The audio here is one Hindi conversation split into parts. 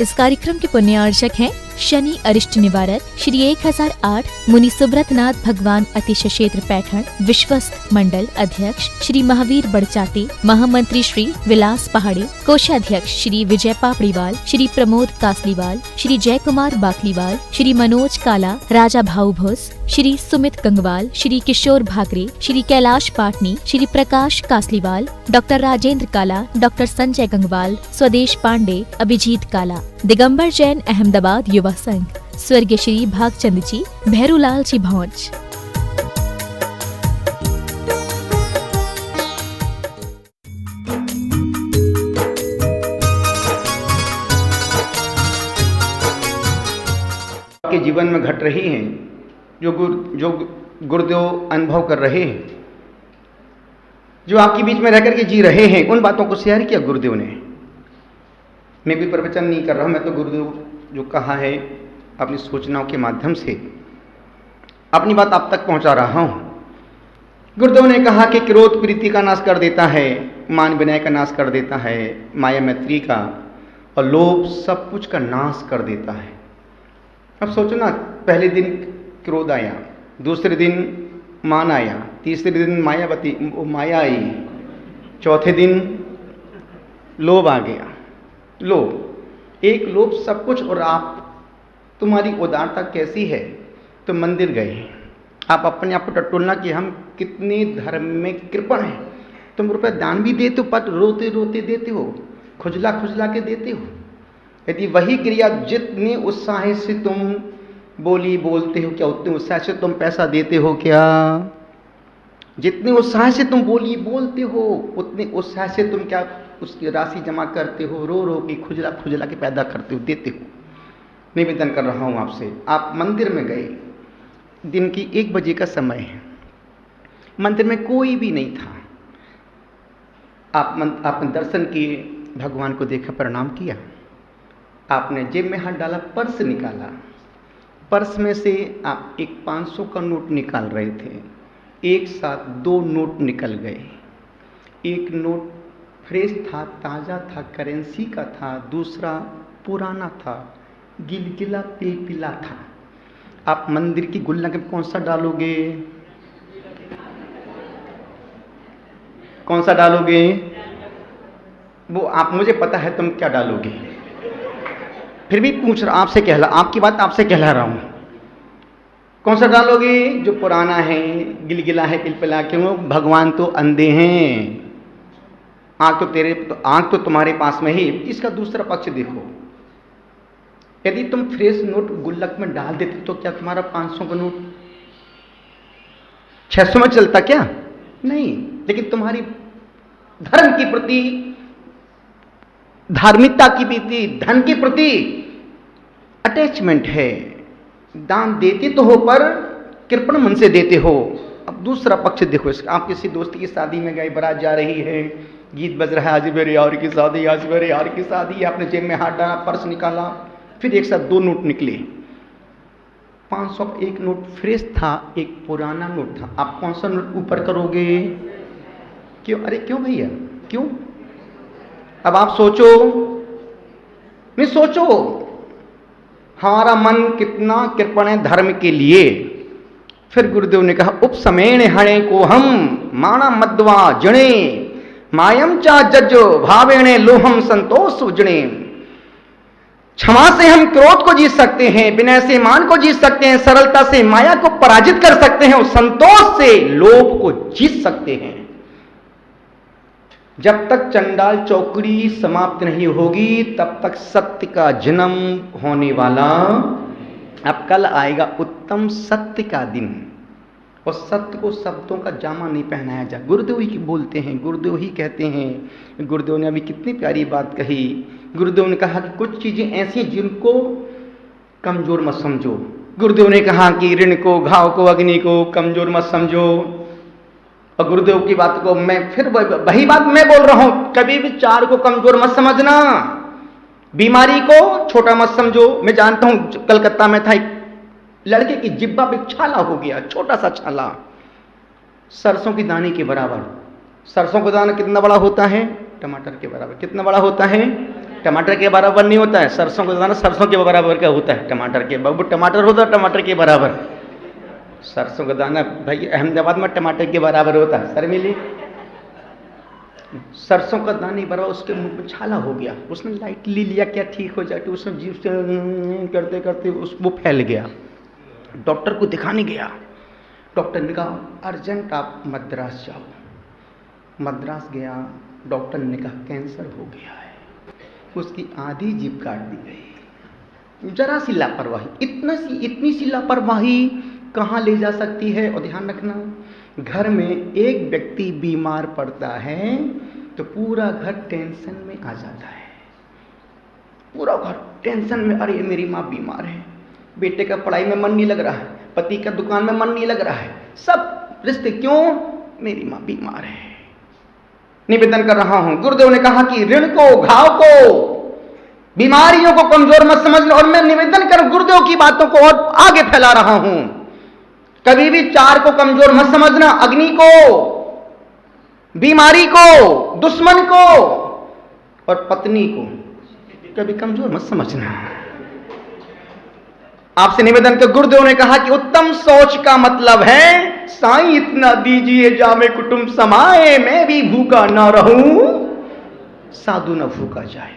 इस कार्यक्रम के पुण्यार्चक हैं शनि अरिष्ट निवारक श्री 1008 मुनि सुब्रत नाथ भगवान अतिश क्षेत्र पैठण विश्वस्त मंडल अध्यक्ष श्री महावीर बड़चाती, महामंत्री श्री विलास पहाड़ी, कोषाध्यक्ष श्री विजय पापड़ीवाल, श्री प्रमोद कासलीवाल, श्री जय कुमार बाकलीवाल, श्री मनोज काला, राजा भाऊ भोस, श्री सुमित गंगवाल, श्री किशोर भाकरे, श्री कैलाश पाटनी, श्री प्रकाश कासलीवाल, डॉक्टर राजेंद्र काला, डॉक्टर संजय गंगवाल, स्वदेश पांडे, अभिजीत काला, दिगंबर जैन अहमदाबाद युवा संघ, स्वर्गीय श्री भागचंद जी, भैरूलाल जी भौंज। के जीवन में घट रही हैं, जो गुरुदेव अनुभव कर रहे हैं, जो आपके बीच में रह करके जी रहे हैं, उन बातों को शेयर किया गुरुदेव ने। मैं कोई प्रवचन नहीं कर रहा हूं, मैं तो गुरुदेव जो कहा है अपनी सूचनाओं के माध्यम से अपनी बात आप तक पहुंचा रहा हूं। गुरुदेव ने कहा कि क्रोध प्रीति का नाश कर देता है, मान विनय का नाश कर देता है, माया मैत्री का, और लोभ सब कुछ का नाश कर देता है। अब सोचो ना, पहले दिन क्रोध आया, दूसरे दिन मान आया, तीसरे दिन माया आई, चौथे दिन लोभ आ गया। लोभ, एक लोभ सब कुछ। और आप, तुम्हारी उदारता कैसी है? तो मंदिर गए, आप अपने आप को टटोलना कि हम कितने धर्म में कृपण हैं। तुम रुपये दान भी देते हो, पट रोते रोते देते हो, खुजला खुजला के देते हो। यदि वही क्रिया जितने उत्साह से तुम बोली बोलते हो, क्या उतने उत्साह से तुम पैसा देते हो? क्या जितने उत्साह से तुम बोली बोलते हो, उतने उत्साह से तुम क्या उसकी राशि जमा करते हो? रो रो के खुजला खुजला के पैदा करते हो, देते हो। निवेदन कर रहा हूं आपसे, आप मंदिर में गए, दिन की 1 बजे का समय है, मंदिर में कोई भी नहीं था। आपने दर्शन किए, भगवान को देखा, प्रणाम किया, आपने जेब में हाथ डाला, पर्स निकाला, पर्स में से आप एक 500 का नोट निकाल रहे थे। एक साथ 2 नोट निकल गए। एक नोट फ्रेश था, ताज़ा था, करेंसी का था, दूसरा पुराना था, गिलगिला पिलपिला था। आप मंदिर की गुल्लक में कौन सा डालोगे? कौन सा डालोगे? वो आप, मुझे पता है तुम क्या डालोगे, फिर भी पूछ रहा आपसे, आपकी बात आपसे कहला रहा हूं। कौन सा डालोगे? जो पुराना है, गिलगिला है, पिलपिला। क्यों? भगवान तो अंधे हैं, आंख तो तुम्हारे पास में ही। इसका दूसरा पक्ष देखो, यदि तुम फ्रेश नोट गुल्लक में डाल देते तो क्या तुम्हारा 500 का नोट 600 में चलता? क्या नहीं। लेकिन तुम्हारी धर्म के प्रति, धार्मिकता की प्रति, धन के प्रति अटैचमेंट है। दान देते तो हो, पर कृपण मन से देते हो। अब दूसरा पक्ष देखो इसका, आप किसी दोस्त की शादी में गए, बारात जा रही है, गीत बज रहा है, आज मेरे यार की शादी, आज मेरे यार की शादी। आपने जेब में हाथ डाला, पर्स निकाला, फिर एक साथ 2 नोट निकले। 500 का एक नोट फ्रेश था, एक पुराना नोट था। आप कौन सा नोट ऊपर करोगे? क्यों? अरे क्यों भैया, क्यों? अब आप सोचो, नहीं सोचो, हमारा मन कितना कृपण है धर्म के लिए। फिर गुरुदेव ने कहा, उपसमेण हणे को हम माना मद्वा जणे मायम चा जज्जो भावेणे लोहम संतोष उजणे। क्षमा से हम क्रोध को जीत सकते हैं, विनय से मान को जीत सकते हैं, सरलता से माया को पराजित कर सकते हैं, और संतोष से लोभ को जीत सकते हैं। जब तक चंडाल चौकड़ी समाप्त नहीं होगी, तब तक सत्य का जन्म होने वाला। अब कल आएगा उत्तम सत्य का दिन, और सत्य को शब्दों का जामा नहीं पहनाया जाए। गुरुदेव ही बोलते हैं, गुरुदेव ही कहते हैं। गुरुदेव ने अभी कितनी प्यारी बात कही। गुरुदेव ने कहा कि कुछ चीजें ऐसी हैं जिनको कमजोर मत समझो। गुरुदेव ने कहा कि ऋण को, घाव को, अग्नि को कमजोर मत समझो। और गुरुदेव की बात को मैं फिर वही बात मैं बोल रहा हूं, कभी भी 4 को कमजोर मत समझना, बीमारी को छोटा मत समझो। मैं जानता हूं, कलकत्ता में था, एक लड़के की जिब्बा पे छाला हो गया, छोटा सा छाला, सरसों की दाने के बराबर। सरसों का दाना कितना बड़ा होता है? टमाटर के बराबर। कितना बड़ा होता है? टमाटर के बराबर नहीं होता है, सरसों का दाना सरसों के बराबर का होता है, टमाटर के बाबू टमाटर होता है टमाटर के बराबर, सरसों का दाना भाई अहमदाबाद में टमाटर के बराबर होता है। सर मिली सरसों का दाना बराबर, उसके मुंह में छाला हो गया, उसने लाइटली लिया क्या ठीक हो जाए, उसने जीव से करते करते वो फैल गया। डॉक्टर को दिखाने गया, डॉक्टर ने कहा अर्जेंट आप मद्रास जाओ। मद्रास गया, डॉक्टर ने कहा कैंसर हो गया है, उसकी आधी जीभ काट दी गई। जरा सी लापरवाही, इतनी सी लापरवाही कहाँ ले जा सकती है। और ध्यान रखना, घर में एक व्यक्ति बीमार पड़ता है तो पूरा घर टेंशन में आ जाता है, पूरा घर टेंशन में, अरे मेरी माँ बीमार है, बेटे का पढ़ाई में मन नहीं लग रहा है, पति का दुकान में मन नहीं लग रहा है, सब रिश्ते क्यों, मेरी माँ बीमार है। निवेदन कर रहा हूं, गुरुदेव ने कहा कि ऋण को, घाव को, बीमारियों को कमजोर मत समझ, और मैं निवेदन कर गुरुदेव की बातों को और आगे फैला रहा हूं। कभी भी चार को कमजोर मत समझना, अग्नि को, बीमारी को, दुश्मन को और पत्नी को कभी कमजोर मत समझना। आपसे निवेदन कर गुरुदेव ने कहा कि उत्तम सोच का मतलब है साईं इतना दीजिए जामे कुटुंब समाए, मैं भी भूखा ना रहूं साधु न भूखा जाए।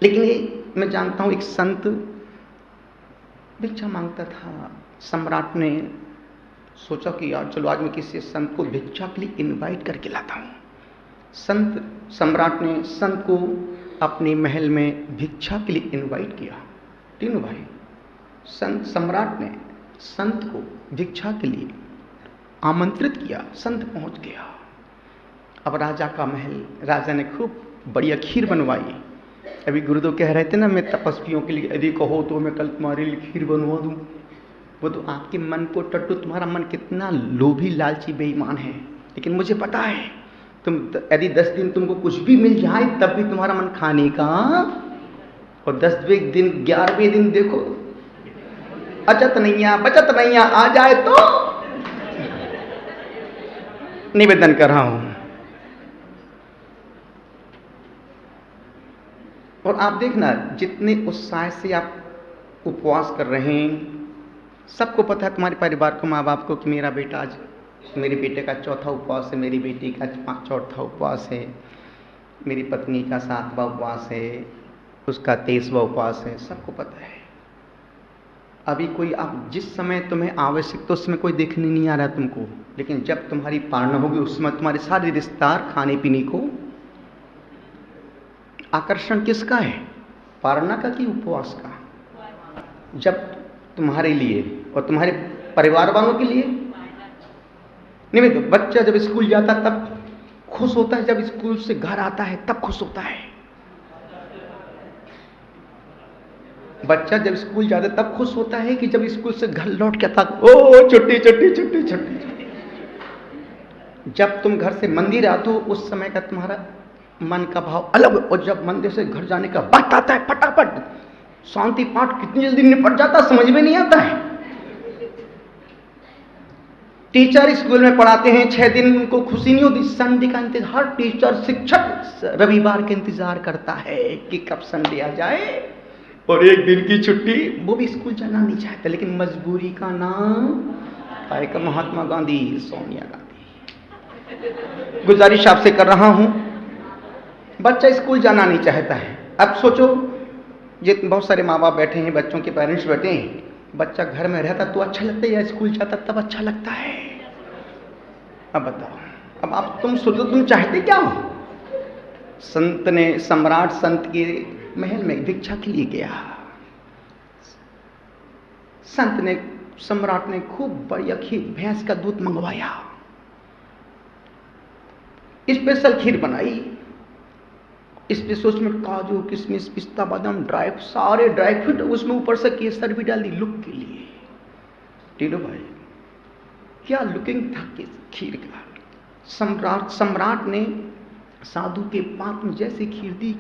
लेकिन ये मैं जानता हूं, एक संत भिक्षा मांगता था, सम्राट ने सोचा कि यार चलो आज मैं किसी संत को भिक्षा के लिए इनवाइट करके लाता हूं। सम्राट ने संत को अपने महल में भिक्षा के लिए इनवाइट किया, तीनों भाई। सम्राट ने संत को भिक्षा के लिए आमंत्रित किया, संत पहुंच गया। अब राजा का महल, राजा ने खूब बढ़िया खीर बनवाई। अभी गुरुदेव कह रहे थे ना, मैं तपस्वियों के लिए यदि कहो तो मैं कल तुम्हारे लिए खीर बनवा दूं। वो तो आपके मन को टट्टू, तुम्हारा मन कितना लोभी लालची बेईमान है, लेकिन मुझे पता है तुम यदि 10 दिन तुमको कुछ भी मिल जाए तब भी तुम्हारा मन खाने का, और 10वें दिन 11वें दिन देखो अचत नैया बचत नैया आ जाए तो। निवेदन कर रहा हूं, और आप देखना जितने उत्साह से आप उपवास कर रहे हैं, सबको पता है तुम्हारे परिवार को, माँ बाप को, कि मेरा बेटा आज, मेरे बेटे का चौथा उपवास है, मेरी बेटी का चौथा उपवास है, मेरी पत्नी का 7वां उपवास है, उसका 23वां उपवास है, सबको पता है। अभी कोई, अब जिस समय तुम्हें आवश्यक तो उसमें कोई देखने नहीं आ रहा तुमको, लेकिन जब तुम्हारी पारणा होगी उस समय तुम्हारे सारे रिश्तेदार खाने पीने को। आकर्षण किसका है, पारणा का कि उपवास का? जब तुम्हारे लिए और तुम्हारे परिवार वालों के लिए नहीं। तो बच्चा जब स्कूल जाता तब खुश होता है, जब स्कूल से घर आता है तब खुश होता है। बच्चा जब स्कूल जाता है तब खुश होता है कि जब स्कूल से घर लौट के आता, ओ छुट्टी छुट्टी छुट्टी छुट्टी। जब तुम घर से मंदिर आते हो उस समय का तुम्हारा मन का भाव अलग, और जब मंदिर से घर जाने का वक्त आता है फटाफट शांति पाठ कितनी जल्दी निपट जाता समझ में नहीं आता है। टीचर स्कूल में पढ़ाते हैं 6 दिन, उनको खुशी नहीं होती, संडे का इंतजार, हर टीचर शिक्षक रविवार का इंतजार करता है कि कब संडे आ जाए और एक दिन की छुट्टी। वो भी स्कूल जाना नहीं चाहता, लेकिन मजबूरी का नाम आएगा महात्मा गांधी, सोनिया गांधी। गुजारिश आपसे कर रहा हूं, बच्चा स्कूल जाना नहीं चाहता है। अब सोचो, जितने बहुत सारे माँ बाप बैठे हैं, बच्चों के पेरेंट्स बैठे हैं, बच्चा घर में रहता तो अच्छा लगता है या स्कूल जाता तब अच्छा लगता है? अब बताओ, अब आप तुम सोचो तुम चाहते क्या हो? संत ने, सम्राट संत के महल में भिक्षा के लिए गया। संत ने, सम्राट ने खूब बढ़िया खीर, भैंस का दूध मंगवाया, स्पेशल खीर बनाई, इसमें उसमें काजू किशमिश पिस्ता बादाम सारे ड्राई फ्रूट, उसमें ऊपर से केसर भी डाल दी लुक के लिए। टीनू भाई क्या लुकिंग था खीर का। सम्राट ने साधु के पात्र में जैसे खीर दी,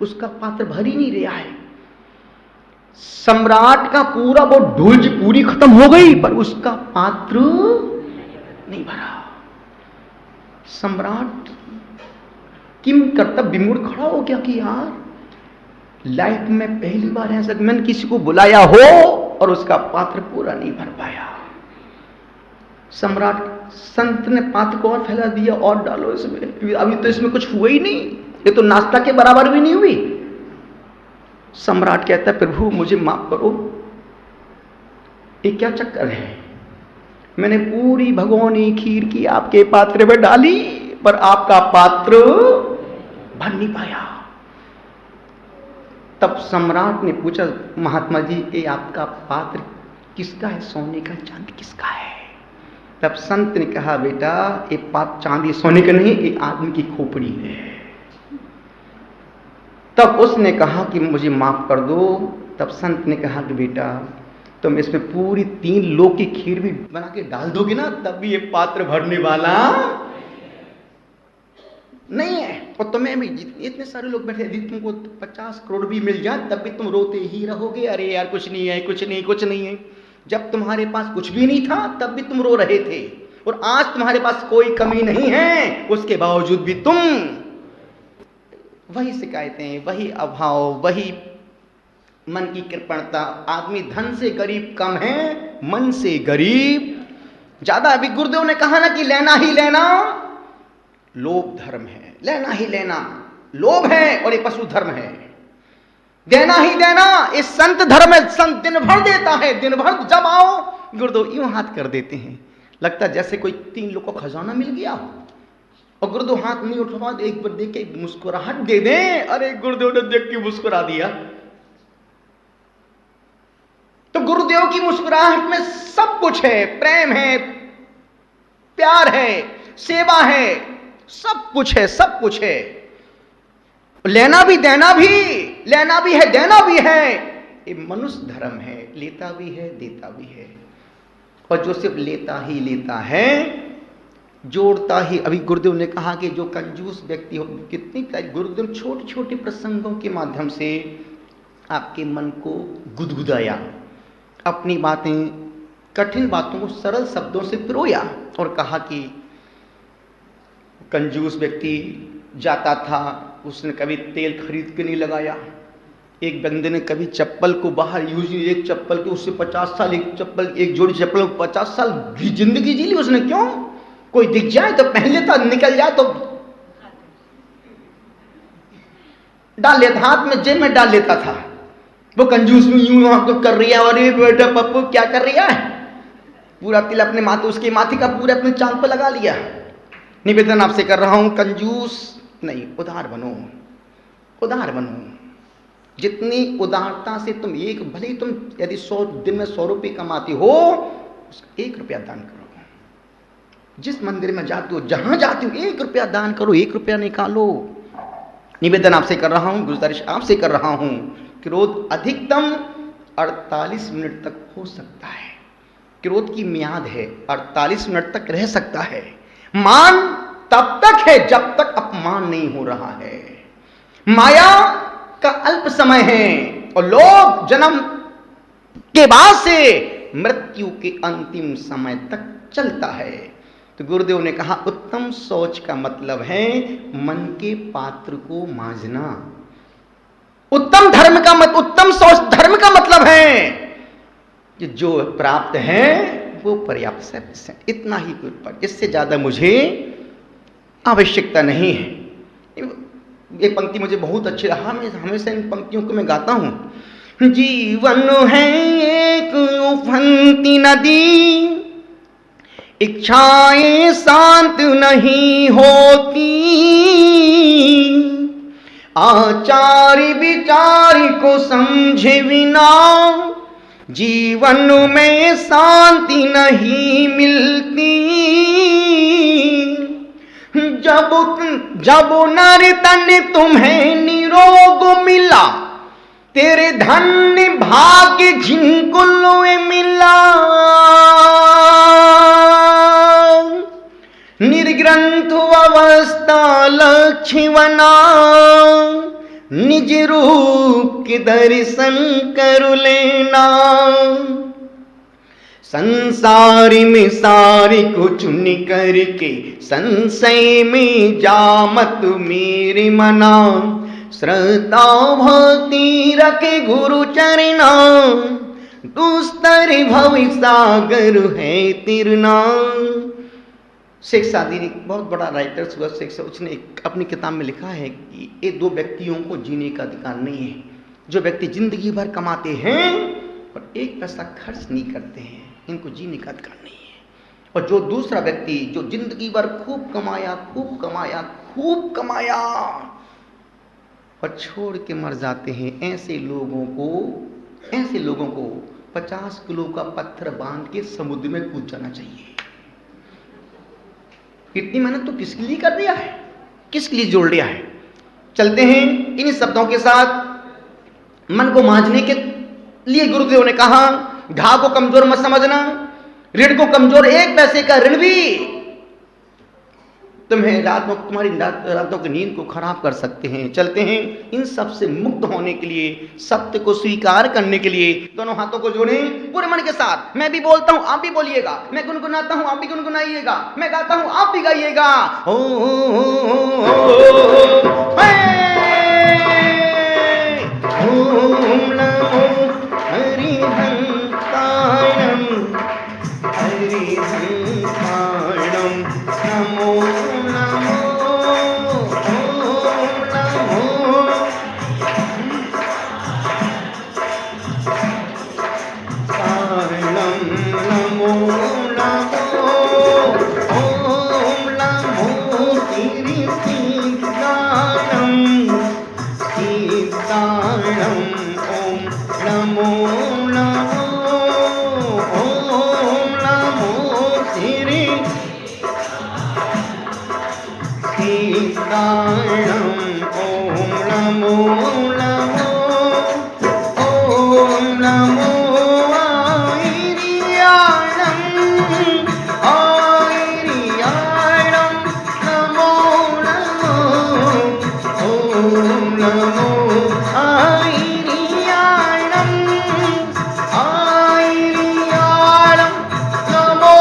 उसका पात्र भर ही नहीं रहा है। सम्राट का पूरा वो ढूंढ पूरी खत्म हो गई, पर उसका पात्र नहीं भरा। सम्राट किम कर्तव्य विमूढ़ खड़ा हो गया कि यार लाइफ में पहली बार ऐसा मैंने किसी को बुलाया हो और उसका पात्र पूरा नहीं भर पाया। सम्राट संत ने पात्र को और फैला दिया, और डालो इसमें, अभी तो इसमें कुछ हुआ ही नहीं, ये तो नाश्ता के बराबर भी नहीं हुई। सम्राट कहता है प्रभु मुझे माफ करो, ये क्या चक्कर है, मैंने पूरी भगोनी खीर की आपके पात्र में डाली पर आपका पात्र भर नहीं पाया। तब सम्राट ने पूछा महात्मा जी ये आपका पात्र किसका है, सोने का चांदी किसका है? तब संत ने कहा बेटा ये पात्र चांदी सोने का नहीं, ये आदमी की खोपड़ी है। तब उसने कहा कि मुझे माफ कर दो। तब संत ने कहा कि बेटा तुम इसमें पूरी 3 लोग की खीर भी बना के डाल दोगे ना तब भी ये पात्र भरने वाला नहीं है। और तुम्हें भी इतने सारे लोग बैठे, यदि तुमको 50 करोड़ भी मिल जाए तब भी तुम रोते ही रहोगे, अरे यार कुछ नहीं है, कुछ नहीं, कुछ नहीं है। जब तुम्हारे पास कुछ भी नहीं था तब भी तुम रो रहे थे, और आज तुम्हारे पास कोई कमी नहीं है उसके बावजूद भी तुम वही शिकायतें, वही अभाव, वही मन की कृपणता। आदमी धन से गरीब कम है, मन से गरीब ज्यादा। अभी गुरुदेव ने कहा ना कि लेना ही लेना लोभ धर्म है, लेना ही लेना लोभ है और ये पशु धर्म है। देना ही देना ये संत धर्म है, संत दिन भर देता है, दिन भर जब आओ गुरुदेव यूं हाथ कर देते हैं, लगता है जैसे कोई 3 लोग को खजाना मिल गया हो। और गुरुदेव हाथ नहीं उठवा, एक बार देख के मुस्कुराहट दे दें, अरे गुरुदेव ने देख के मुस्कुरा दिया। तो गुरुदेव की मुस्कुराहट में सब कुछ है, प्रेम है, प्यार है, सेवा है, सब कुछ है, सब कुछ है। लेना भी देना भी, लेना भी है देना भी है, ये मनुष्य धर्म है, लेता भी है देता भी है। और जो सिर्फ लेता ही लेता है, जोड़ता ही, अभी गुरुदेव ने कहा कि जो कंजूस व्यक्ति हो, कितनी गुरुदेव छोटे छोटे प्रसंगों के माध्यम से आपके मन को गुदगुदाया, अपनी बातें, कठिन बातों को सरल शब्दों से पिरोया और कहा कि कंजूस व्यक्ति जाता था, उसने कभी तेल खरीद के नहीं लगाया। एक बंदे ने कभी चप्पल को बाहर यूज, एक चप्पल के उससे 50 साल, एक चप्पल, एक जोड़ी चप्पल 50 साल जिंदगी जी ली उसने। क्यों? कोई दिख जाए तो पहन लेता, निकल जाए तो डाल लेता, हाथ में जेब में डाल लेता था। वो कंजूस में यूं वहां को कर रही है, अरे बेटा पप्पू क्या कर रही है, पूरा तिल अपने माथे, उसके माथे का पूरे अपने चांद पर लगा लिया। निवेदन आपसे कर रहा हूं, कंजूस नहीं, उदार बनो, उदार बनो। जितनी उदारता से तुम एक, भले तुम यदि 100 दिन में 100 रुपये कमाती हो, उसका 1 रुपया दान करो। जिस मंदिर में जाते हो, जहां जाते हो, 1 रुपया दान करो, 1 रुपया निकालो। निवेदन आपसे कर रहा हूं, गुजारिश आपसे कर रहा हूं, क्रोध अधिकतम 48 मिनट तक हो सकता है। क्रोध की म्याद है, 48 मिनट तक रह सकता है। मान तब तक है जब तक अपमान नहीं हो रहा है। माया का अल्प समय है और लोभ जन्म के बाद से मृत्यु के अंतिम समय तक चलता है। तो गुरुदेव ने कहा उत्तम सोच का मतलब है मन के पात्र को मांझना। उत्तम धर्म का मत, उत्तम सोच धर्म का मतलब है कि जो प्राप्त है वो पर्याप्त है, इतना ही कुछ, इससे ज्यादा मुझे आवश्यकता नहीं है। ये पंक्ति मुझे बहुत अच्छी रहा, मैं हमेशा इन पंक्तियों को मैं गाता हूं। जीवन है एक उफनती नदी, इच्छाएं शांत नहीं होती, आचार विचार को समझे बिना जीवन में शांति नहीं मिलती। जब नर तन तुम्हें निरोग मिला, तेरे धन्य भाग्य जिनको मिला, निर्ग्रंथ अवस्था लक्ष्य बना, निज रूप के दर्शन कर लेना। संसार में सारी को चुन करके संशय में जा मत मेरे मना, श्रद्धा भक्ति रखे गुरु चरना, दुस्तर भव सागर है तिरना। शेख सादी ने, बहुत बड़ा राइटर हुआ शेख, उसने अपनी किताब में लिखा है कि ये दो व्यक्तियों को जीने का अधिकार नहीं है, जो व्यक्ति जिंदगी भर कमाते हैं और एक पैसा खर्च नहीं करते हैं, इनको जीने का अधिकार नहीं है। और जो दूसरा व्यक्ति जो जिंदगी भर खूब कमाया खूब कमाया खूब कमाया और छोड़ के मर जाते हैं, ऐसे लोगों को 50 किलो का पत्थर बांध के समुद्र में कूद जाना चाहिए। इतनी मेहनत तो किसके लिए कर दिया है, किसके लिए जोड़ दिया है। चलते हैं इन शब्दों के साथ। मन को मांझने के लिए गुरुदेव ने कहा, घाव को कमजोर मत समझना, ऋण को कमजोर, एक पैसे का ऋण भी तुम्हें तुम्हारी रातों की नींद को खराब कर सकते हैं। चलते हैं इन सब से मुक्त होने के लिए, सत्य को स्वीकार करने के लिए दोनों हाथों को जोड़ें पूरे मन के साथ। मैं भी बोलता हूं आप भी बोलिएगा, मैं गुनगुनाता हूं आप भी गुनगुनाइएगा, मैं गाता हूं आप भी गाइएगा। ओम नमो हरिहंसायम हरिहंसायम नमो नमो ओम नमो सायम नमो नमो ओम नमो श्री सीतायम सीतायम ओम नमो नमो ओम नमो श्री सीतायम ओम नमो नमो ओम नमो आयरियाणम आयरियाणम नमो नमो ओम नमो आयरियाणम आयरियाणम नमो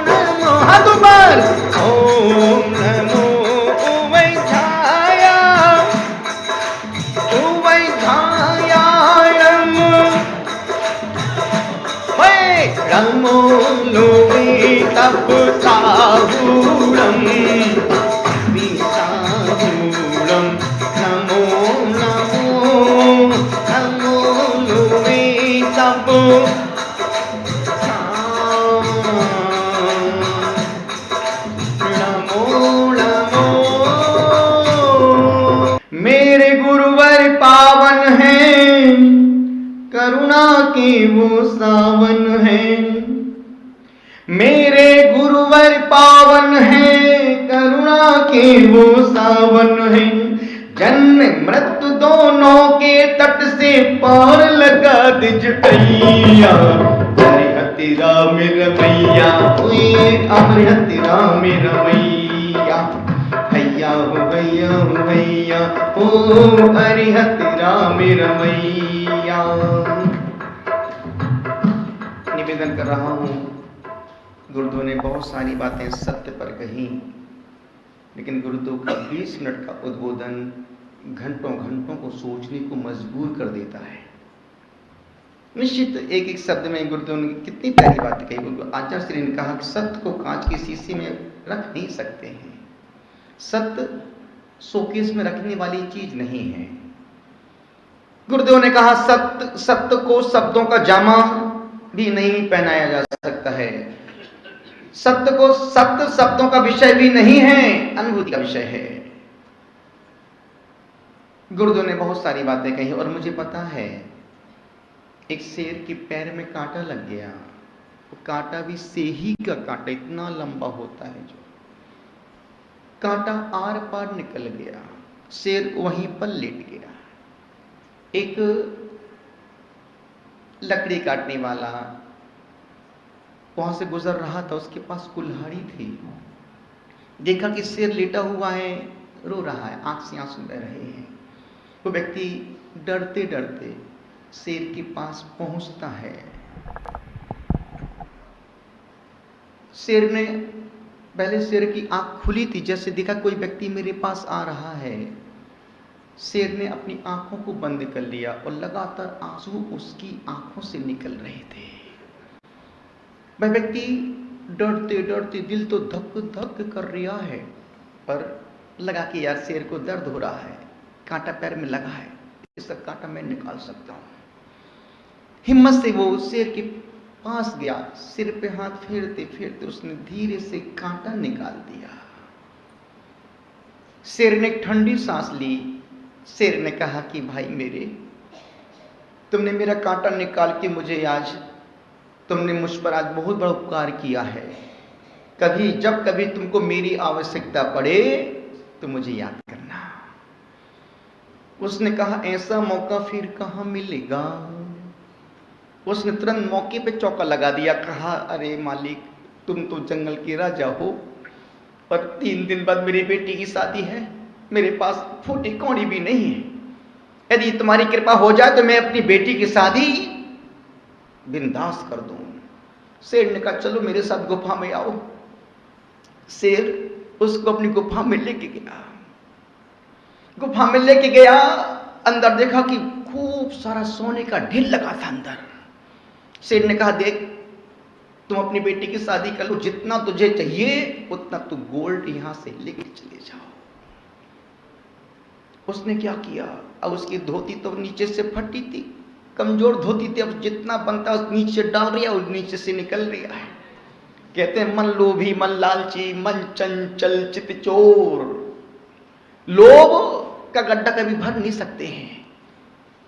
नमो। हाथ ऊपर। ओम नमो नमो लोवे तप साहूरम विसाहूरम नमो नमो नमो लोवे तप नमो नमो। मेरे गुरुवर पावन हैं, करुणा के वो सावन है। मेरे गुरुवर पावन है, करुणा के वो सावन है। जन्म मृत्यु दोनों के तट से पार लगा दिजटैया, हरिहति राम रमैया, हरिहति राम रमैया, हैया हो गैया हो गैया ओ हरिहति राम रमैया। निवेदन कर रहा हूं, गुरुदेव ने बहुत सारी बातें सत्य पर कही, लेकिन गुरुदेव का 20 मिनट का उद्बोधन घंटों घंटों को सोचने को मजबूर कर देता है। निश्चित एक एक शब्द में गुरुदेव ने कितनी प्यारी बातें कही। आचार्य श्री ने कहा कि सत्य को कांच के शीशे में रख नहीं सकते हैं, सत्य शोकेस में रखने वाली चीज नहीं है। गुरुदेव ने कहा सत्य को शब्दों का जामा भी नहीं पहनाया जा सकता है, सत्य शब्दों का विषय भी नहीं है, अनुभूति का विषय है। गुरुदेव ने बहुत सारी बातें कही और मुझे पता है एक शेर के पैर में कांटा लग गया, वो कांटा भी सेही का कांटा इतना लंबा होता है, जो कांटा आर पार निकल गया, शेर वहीं पर लेट गया। एक लकड़ी काटने वाला वहां से गुजर रहा था, उसके पास कुल्हाड़ी थी, देखा कि शेर लेटा हुआ है, रो रहा है, आंख से आंसू बह रहे हैं। वो व्यक्ति डरते डरते शेर के पास पहुंचता है शेर ने पहले शेर की आंख खुली थी, जैसे देखा कोई व्यक्ति मेरे पास आ रहा है, शेर ने अपनी आंखों को बंद कर लिया और लगातार आंसू उसकी आंखों से निकल रहे थे। वह व्यक्ति डरते डरते, दिल तो धक धक कर रहा है, पर लगा कि यार शेर को दर्द हो रहा है, कांटा पैर में लगा है, इसका कांटा मैं निकाल सकता हूं। हिम्मत से वो शेर के पास गया, सिर पे हाथ फेरते फेरते उसने धीरे से कांटा निकाल दिया। शेर ने ठंडी सांस ली। शेर ने कहा कि भाई मेरे, तुमने मेरा कांटा निकाल के मुझे आज, तुमने मुझ पर आज बहुत बड़ा उपकार किया है। कभी जब कभी तुमको मेरी आवश्यकता पड़े तो मुझे याद करना। उसने कहा ऐसा मौका फिर कहां मिलेगा। उसने तुरंत मौके पे चौका लगा दिया। कहा अरे मालिक, तुम तो जंगल के राजा हो, पर 3 दिन बाद मेरी बेटी की शादी है, मेरे पास फूटी कौड़ी भी नहीं है। यदि तुम्हारी कृपा हो जाए तो मैं अपनी बेटी की शादी बिंदास कर दूं। शेर ने कहा चलो मेरे साथ गुफा में आओ। शेर उसको अपनी गुफा में लेके गया। गुफा में लेके गया, अंदर देखा कि खूब सारा सोने का ढेर लगा था अंदर। शेर ने कहा देख, तुम अपनी बेटी की शादी कर लो, जितना तुझे चाहिए उतना तू गोल्ड यहां से लेके चले जाओ। उसने क्या किया, अब उसकी धोती तो नीचे से फटी थी, कमजोर धोती थी, अब जितना बनता उस नीचे डाल रहा और नीचे से निकल रहा है। कहते हैं मन लोभी मन लालची मन चंचल चित चोर। लोभ का गड्ढा कभी भर नहीं सकते हैं।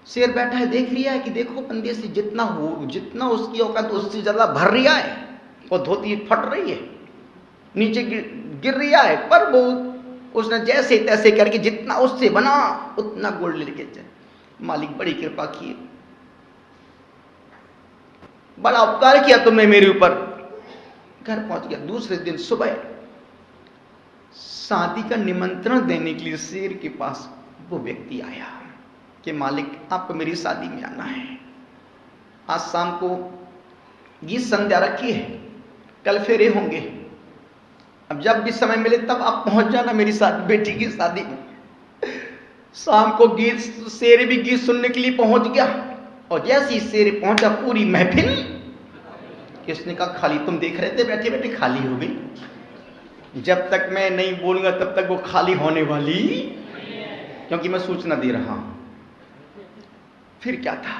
शेर बैठा है, देख रहा है कि देखो बंदे से जितना हो, जितना उसकी औकात उससे ज्यादा भर रहा है और धोती फट रही है, नीचे गिर रहा है, पर वो उसने जैसे तैसे करके जितना उससे बना उतना गोल्ड लेके जाए। मालिक बड़ी कृपा की, बड़ा उपकार किया तुमने मेरे ऊपर। घर पहुंच गया। दूसरे दिन सुबह शादी का निमंत्रण देने के लिए शेर के पास वो व्यक्ति आया कि मालिक आपको मेरी शादी में आना है, आज शाम को गीत संध्या रखी है, कल फेरे होंगे, अब जब भी समय मिले तब आप पहुंच जाना मेरी बेटी की शादी में। शाम को गीत, शेर भी गीत सुनने के लिए पहुंच गया, और जैसे ही शेर पहुंचा पूरी महफिल, किसने कहा खाली, तुम देख रहे थे बैठे बैठे खाली हो गई। जब तक मैं नहीं बोलूंगा तब तक वो खाली होने वाली, क्योंकि मैं सूचना दे रहा हूं। फिर क्या था,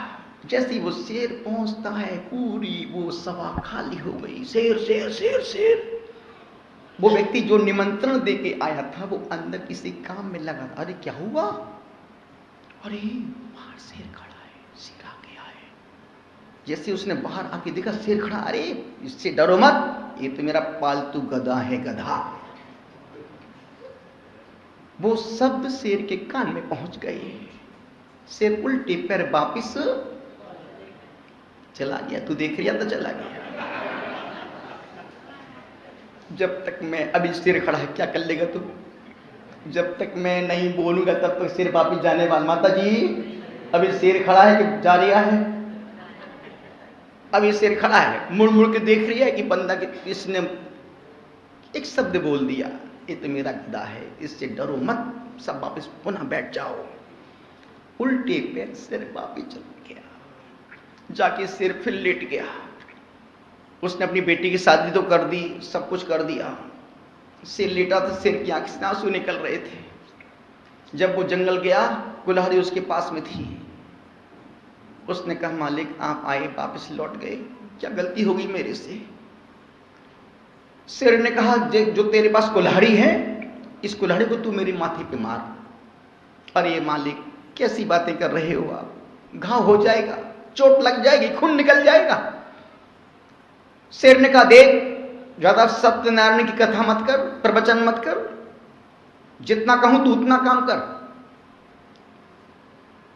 जैसे ही वो शेर पहुंचता है पूरी वो सभा खाली हो गई। शेर शेर शेर शेर। वो व्यक्ति जो निमंत्रण दे के आया था वो अंदर किसी काम में लगा था। अरे क्या हुआ, अरे बाहर शेर खड़ा है, शेर आ गया है। जैसे उसने बाहर आके देखा शेर खड़ा, अरे इससे डरो मत, ये तो मेरा पालतू गधा है, गधा। वो शब्द शेर के कान में पहुंच गए। शेर उल्टे पैर वापिस चला गया। तू देख रहा था, चला गया। जब तक मैं, अभी शेर खड़ा है, क्या कर लेगा तू? जब तक मैं नहीं बोलूंगा तब तक शेर वापिस जाने वाला। माता जी अभी शेर खड़ा है कि जा रहा है? अभी शेर खड़ा है, मुड़ मुड़ के देख रही है कि बंदा के इसने एक शब्द बोल दिया, ये तो मेरा गधा है, इससे डरो मत, सब वापिस पुनः बैठ जाओ। उल्टे पैर शेर वापिस चल गया। जाके शेर फिर लेट गया। उसने अपनी बेटी की शादी तो कर दी, सब कुछ कर दिया। शेर लेटा था, शेर की आंख से आंसू निकल रहे थे। जब वो जंगल गया, कुल्हाड़ी उसके पास में थी। उसने कहा मालिक आप आए, वापस लौट गए, क्या गलती हो गई मेरे से? शेर ने कहा जो तेरे पास कुल्हाड़ी है, इस कुल्हाड़ी को तू मेरे माथे पे मार। अरे मालिक कैसी बातें कर रहे हो आप, घाव हो जाएगा, चोट लग जाएगी, खून निकल जाएगा। शेर ने कहा देख, ज्यादा सत्यनारायण की कथा मत कर, प्रवचन मत कर, जितना कहूं तू उतना काम कर।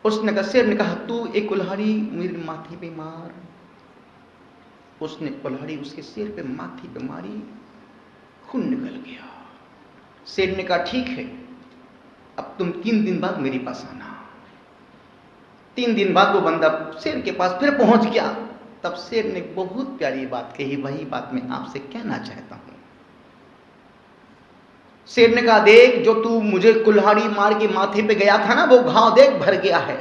उसने कहा, शेर ने कहा तू एक कुल्हाड़ी मेरे माथे पे मार। उसने कुल्हाड़ी उसके सिर पे माथे पे मारी, खून निकल गया। शेर ने कहा ठीक है, अब तुम 3 दिन बाद मेरे पास आना। 3 दिन बाद वो बंदा शेर के पास फिर पहुंच गया। तब शेर ने बहुत प्यारी बात कही, वही बात मैं आपसे कहना चाहता हूं। शेर ने कहा, देख जो तू मुझे कुल्हाड़ी मार के माथे पे गया था ना, वो घाव देख भर गया है,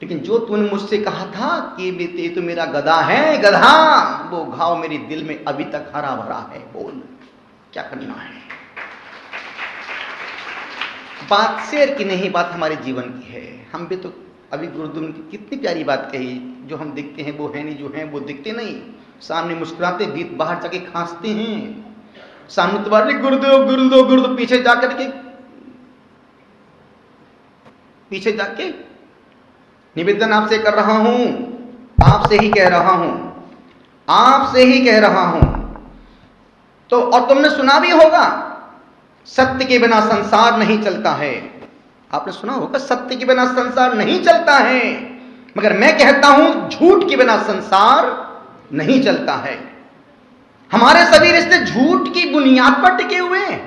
लेकिन जो तूने मुझसे कहा था कि ये तो मेरा गधा है, गधा, वो घाव मेरे दिल में अभी तक हरा भरा है, बोल क्या करना है। बात शेर की नहीं, बात हमारे जीवन की है। हम भी तो अभी गुरुदेव ने कितनी प्यारी बात कही, जो हम दिखते हैं वो है नहीं, जो हैं वो दिखते नहीं। सामने मुस्कुराते, बीत बाहर जाके खांसते हैं, सामने तुम्हारे गुरुदेव गुरुदेव गुरुदेव, पीछे जाके निवेदन आपसे कर रहा हूं, आपसे ही कह रहा हूं, आपसे ही कह रहा हूं। तो और तुमने सुना भी होगा, सत्य के बिना संसार नहीं चलता है। आपने सुना होगा, सत्य के बिना संसार नहीं चलता है, मगर मैं कहता हूं झूठ के बिना संसार नहीं चलता है। हमारे सभी रिश्ते झूठ की बुनियाद पर टिके हुए हैं।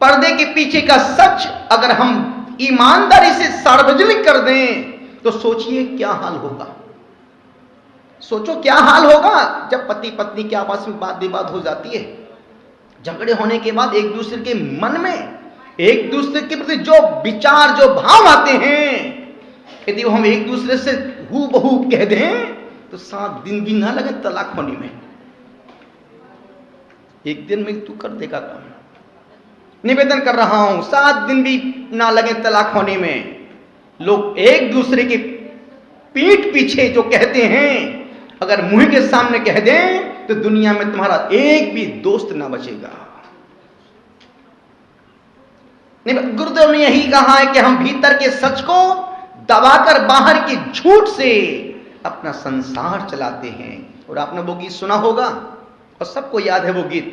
पर्दे के पीछे का सच अगर हम ईमानदारी से सार्वजनिक कर दें तो सोचिए क्या हाल होगा। सोचो क्या हाल होगा जब पति पत्नी के आपस में बात विवाद हो जाती है। झगड़े होने के बाद एक दूसरे के मन में, एक दूसरे के प्रति जो विचार, जो भाव आते हैं, यदि हम एक दूसरे से हूबहू कह दें तो 7 दिन भी ना लगे तलाक होने में। एक दिन में तू कर देगा काम। निवेदन कर रहा हूं, 7 दिन भी ना लगे तलाक होने में। लोग एक दूसरे के पीठ पीछे जो कहते हैं, अगर मुंह के सामने कह दें तो दुनिया में तुम्हारा एक भी दोस्त ना बचेगा। गुरुदेव ने यही कहा है कि हम भीतर के सच को दबाकर बाहर के झूठ से अपना संसार चलाते हैं। और आपने वो गीत सुना होगा, और सबको याद है वो गीत,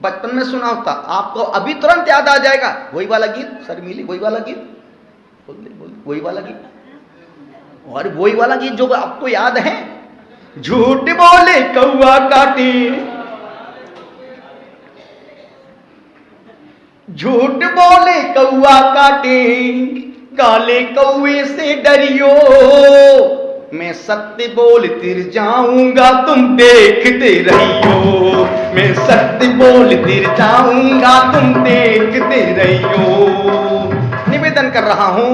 बचपन में सुना होता, आपको अभी तुरंत याद आ जाएगा। वही वाला गीत शर्मीली, वही वाला गीत, बोल वही वाला गीत, और वही वाला गीत जो आपको याद है, झूठ बोले कौआ काटे, झूठ बोले कौआ काटे, काले कौए से डरियो, मैं सत्य बोलती जाऊंगा तुम देखते रहियो, मैं सत्य बोलती जाऊंगा तुम देखते रहियो। निवेदन कर रहा हूं,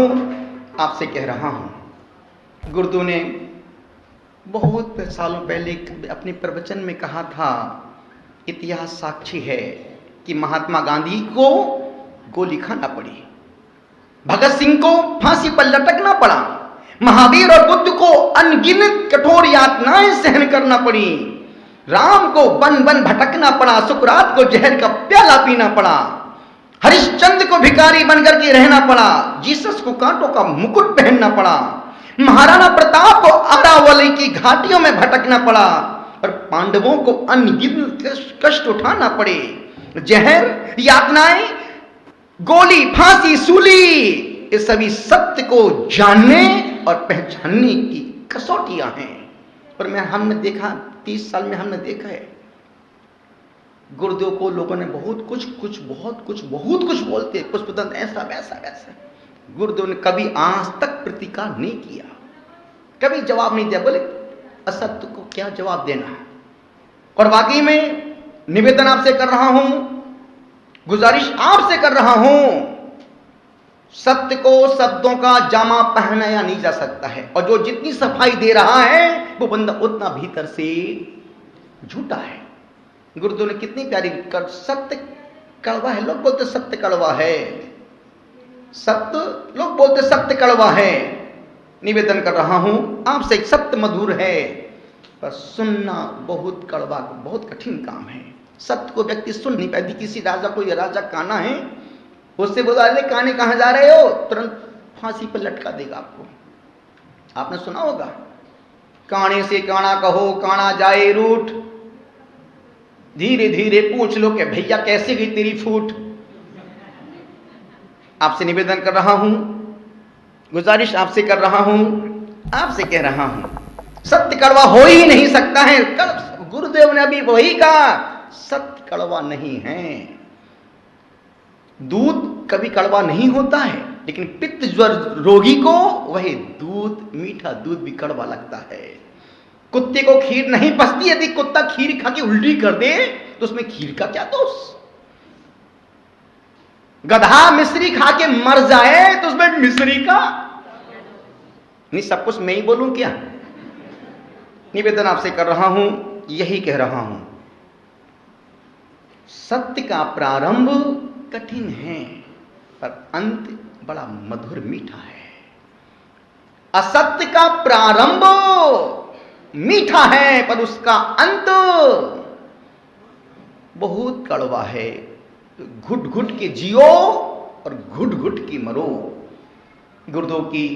आपसे कह रहा हूं। गुरुदेव ने बहुत सालों पहले अपने प्रवचन में कहा था, इतिहास साक्षी है कि महात्मा गांधी को गोली खाना पड़ी, भगत सिंह को फांसी पर लटकना पड़ा, महावीर और बुद्ध को अनगिनत कठोर यातनाएं सहन करना पड़ी, राम को वन वन भटकना पड़ा, सुकरात को जहर का प्याला पीना पड़ा, हरिश्चंद्र को भिखारी बनकर के रहना पड़ा, जीसस को कांटों का मुकुट पहनना पड़ा, महाराणा प्रताप को अरावली की घाटियों में भटकना पड़ा, और पांडवों को अनगिनत कष्ट उठाना पड़े। जहर, यातनाएं, गोली, फांसी, सूली, ये सभी सत्य को जानने और पहचानने की कसौटियां हैं। और हमने देखा, 30 साल में हमने देखा है, गुरुदेव को लोगों ने बहुत कुछ बोलते, पुष्पदंत ऐसा वैसा वैसा। गुरुदेव ने कभी आज तक प्रतिकार नहीं किया, कभी जवाब नहीं दिया। बोले असत्य को क्या जवाब देना है। और वाकई में निवेदन आपसे कर रहा हूं, गुजारिश आपसे कर रहा हूं, सत्य को शब्दों का जामा पहनाया नहीं जा सकता है। और जो जितनी सफाई दे रहा है वो बंदा उतना भीतर से झूठा है। गुरुदेव ने कितनी प्यारी कर, सत्य कड़वा है, लोग बोलते सत्य कड़वा है, सत्य लोग बोलते सत्य कड़वा है। निवेदन कर रहा हूं आपसे, सत्य मधुर है पर सुनना बहुत कड़वा, बहुत कठिन काम है। सत्य को व्यक्ति सुन नहीं पाती। किसी राजा को, ये राजा काना है, उससे बोला अरे काने कहां जा रहे हो, तुरंत फांसी पर लटका देगा आपको। आपने सुना होगा, काने से काना कहो काना जाए रूठ, धीरे धीरे पूछ लो कि भैया कैसे गई तेरी फूट। आपसे निवेदन कर रहा हूं, गुजारिश आपसे कर रहा हूं, आपसे कह रहा हूं, सत्य कड़वा हो ही नहीं सकता है। गुरुदेव ने अभी वही कहा, सत्य कड़वा नहीं है। दूध कभी कड़वा नहीं होता है, लेकिन पित्त ज्वर रोगी को वही दूध, मीठा दूध भी कड़वा लगता है। कुत्ते को खीर नहीं पचती, यदि कुत्ता खीर खा के उल्टी कर दे तो उसमें खीर का क्या दोष? गधा मिश्री खा के मर जाए तो उसमें मिश्री का नहीं। सब कुछ मैं ही बोलूं क्या? निवेदन आपसे कर रहा हूं, यही कह रहा हूं, सत्य का प्रारंभ कठिन है पर अंत बड़ा मधुर मीठा है। असत्य का प्रारंभ मीठा है पर उसका अंत बहुत कड़वा है। घुट घुट के जियो और घुट घुट के मरो। गुरुदेव की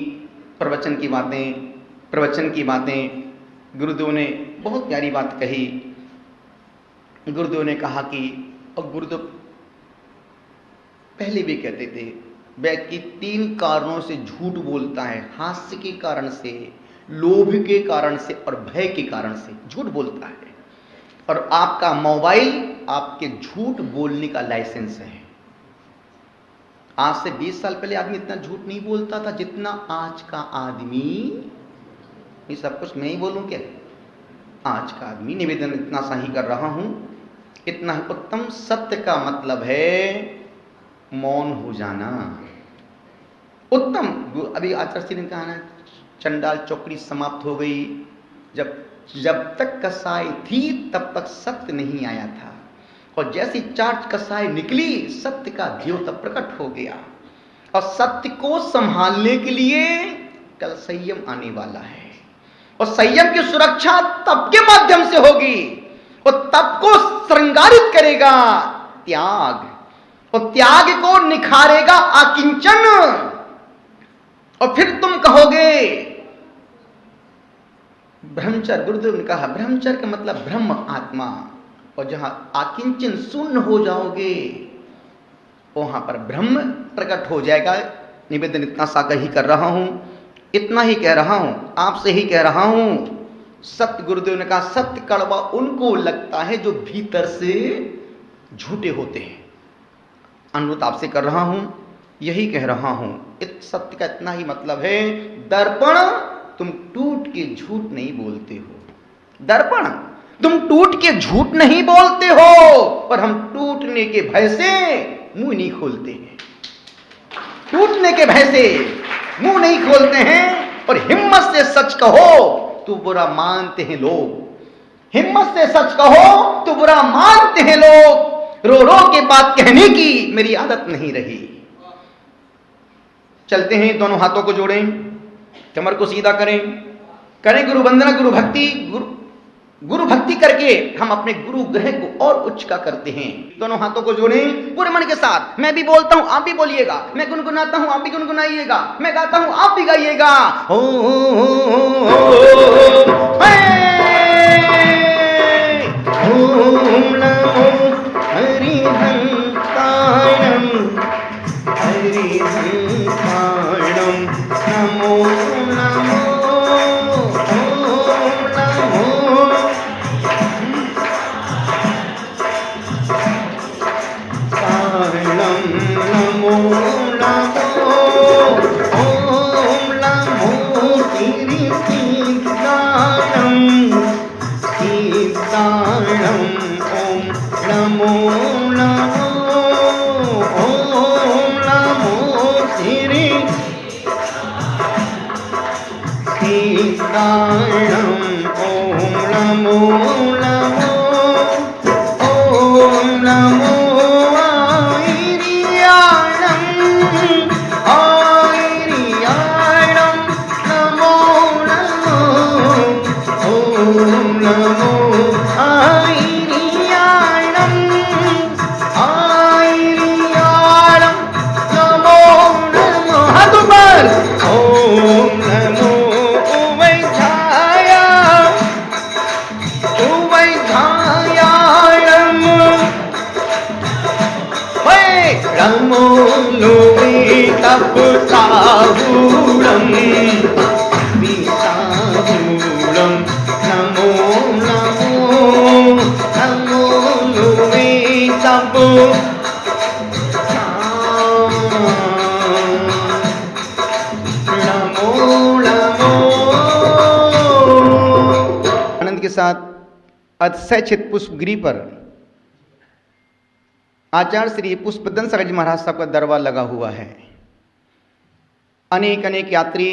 प्रवचन की बातें गुरुदेव ने बहुत प्यारी बात कही। गुरुदेव ने कहा कि, और गुरुदेव पहले भी कहते थे, व्यक्ति 3 कारणों से झूठ बोलता है, हास्य के कारण से, लोभ के कारण से और भय के कारण से झूठ बोलता है। और आपका मोबाइल आपके झूठ बोलने का लाइसेंस है। आज से 20 साल पहले आदमी इतना झूठ नहीं बोलता था जितना आज का आदमी। ये सब कुछ मैं ही बोलूं क्या? आज का आदमी। निवेदन इतना सा ही कर रहा हूं, इतना ही उत्तम। सत्य का मतलब है मौन हो जाना। उत्तम। अभी आचार्य ने कहा ना, चंडाल चौकड़ी समाप्त हो गई। जब तक कसाई थी तब तक सत्य नहीं आया था, और जैसी 4 कसाई निकली सत्य का द्योतक प्रकट हो गया। और सत्य को संभालने के लिए कल संयम आने वाला है, और संयम की सुरक्षा तप के माध्यम से होगी, और तप को श्रृंगारित करेगा त्याग, और त्याग को निखारेगा आकिंचन। और फिर तुम कहोगे ब्रह्मचर्य। गुरुदेव ने कहा ब्रह्मचर्य का मतलब ब्रह्म आत्मा, और जहां आकिंचन शून्य हो जाओगे वहां पर ब्रह्म प्रकट हो जाएगा। निवेदन इतना सा ही कर रहा हूं, इतना ही कह रहा हूं, आपसे ही कह रहा हूं। सत्य, गुरुदेव ने कहा सत्य कड़वा उनको लगता है जो भीतर से झूठे होते हैं। अनुरोध आपसे कर रहा हूं, यही कह रहा हूं। इस सत्य का इतना ही मतलब है, दर्पण तुम टूट के झूठ नहीं बोलते हो। दर्पण तुम टूट के झूठ नहीं बोलते हो, पर हम टूटने के भय से मुंह नहीं खोलते हैं। टूटने के भय से मुंह नहीं खोलते हैं, और हिम्मत से सच कहो तो बुरा मानते हैं लोग। हिम्मत से सच कहो तो बुरा मानते हैं लोग। रो रो के बात कहने की मेरी आदत नहीं रही। चलते हैं, दोनों हाथों को जोड़ें, कमर को सीधा करें गुरु वंदना, गुरु भक्ति। गुरु भक्ति करके हम अपने गुरु ग्रह को और उच्च का करते हैं। दोनों हाथों को जोड़ें पूरे मन के साथ। मैं भी बोलता हूं आप भी बोलिएगा, मैं गुनगुनाता हूं आप भी गुनगुनाइएगा, मैं गाता हूं आप भी गाइएगा। ओम नमो हरिहंताणं हरिहंताणं नमो नमो ओम नमो ताणं नमो नमो ओम नमो कीर्तिदानं कीर्ताणं ओम नमो नमो ओम नमो श्री कीर्ताणं ओम नमो नमो ओम नमो आयरियाणं आयरियाणं नमो नमो ओम नमो आयरियाणं आयरियाणं नमो नमो। हाथ ऊपर। ओम नमो उवैधाय उवैधाय साथ अतिशयचित पुष्पगिरी पर आचार्य श्री पुष्पदंत सरज महाराज साहब का दरबार लगा हुआ है। अनेक अनेक यात्री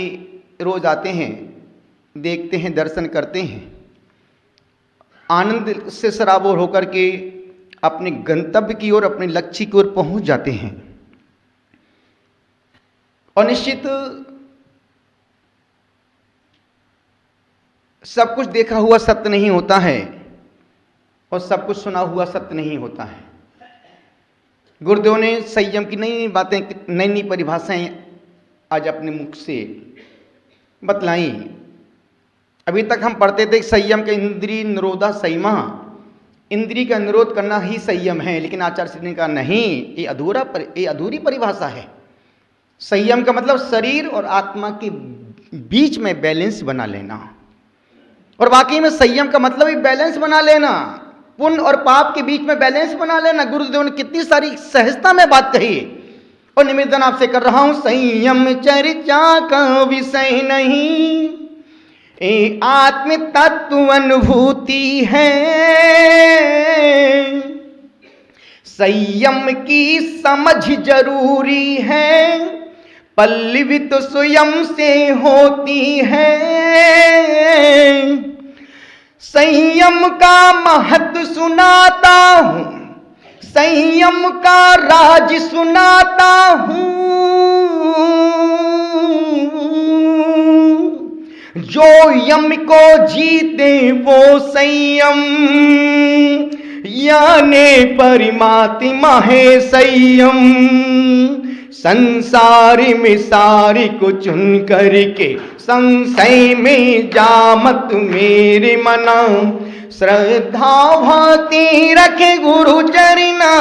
रोज आते हैं, देखते हैं, दर्शन करते हैं, आनंद से सराबोर होकर के अपने गंतव्य की ओर, अपने लक्ष्य की ओर पहुंच जाते हैं। और निश्चित सब कुछ देखा हुआ सत्य नहीं होता है और सब कुछ सुना हुआ सत्य नहीं होता है। गुरुदेव ने संयम की नई नई बातें, नई नई परिभाषाएं आज अपने मुख से बतलाई। अभी तक हम पढ़ते थे संयम के इंद्रिय निरोधा संयमा, इंद्रिय का निरोध करना ही संयम है, लेकिन आचार्य श्री ने कहा नहीं, ये अधूरी परिभाषा है। संयम का मतलब शरीर और आत्मा के बीच में बैलेंस बना लेना, और वाकई में संयम का मतलब ही बैलेंस बना लेना, पुण्य और पाप के बीच में बैलेंस बना लेना। गुरुदेव ने कितनी सारी सहजता में बात कही, और निवेदन आपसे कर रहा हूं, संयम चर्चा का विषय नहीं, ये आत्म तत्व अनुभूति है। संयम की समझ जरूरी है, पल्लवित स्वयं से होती है। संयम का महत्व सुनाता हूं, संयम का राज सुनाता हूं। जो यम को जीते वो संयम, यानी परमात्मा है संयम। संसारी में सारी को चुन करके संशय में जा मत मेरे मना। श्रद्धा भक्ति रखे गुरु चरना,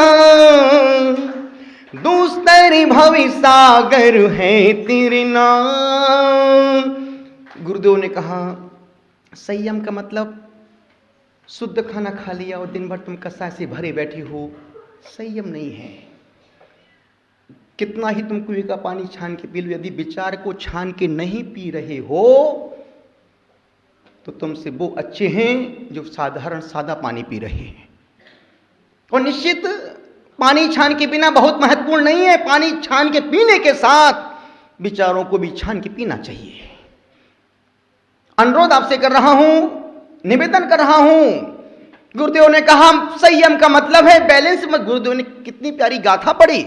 दूसरी भवि सागर है तिरना। गुरुदेव ने कहा संयम का मतलब शुद्ध खाना खा लिया और दिन भर तुम कसा से भरे बैठी हो, संयम नहीं है। कितना ही तुम कुएं का पानी छान के पी लो, यदि विचार को छान के नहीं पी रहे हो तो तुमसे वो अच्छे हैं जो साधारण सादा पानी पी रहे हैं। और निश्चित पानी छान के पीना बहुत महत्वपूर्ण नहीं है, पानी छान के पीने के साथ विचारों को भी छान के पीना चाहिए। अनुरोध आपसे कर रहा हूं, निवेदन कर रहा हूं। गुरुदेव ने कहा संयम का मतलब है बैलेंस में। गुरुदेव ने कितनी प्यारी गाथा पढ़ी,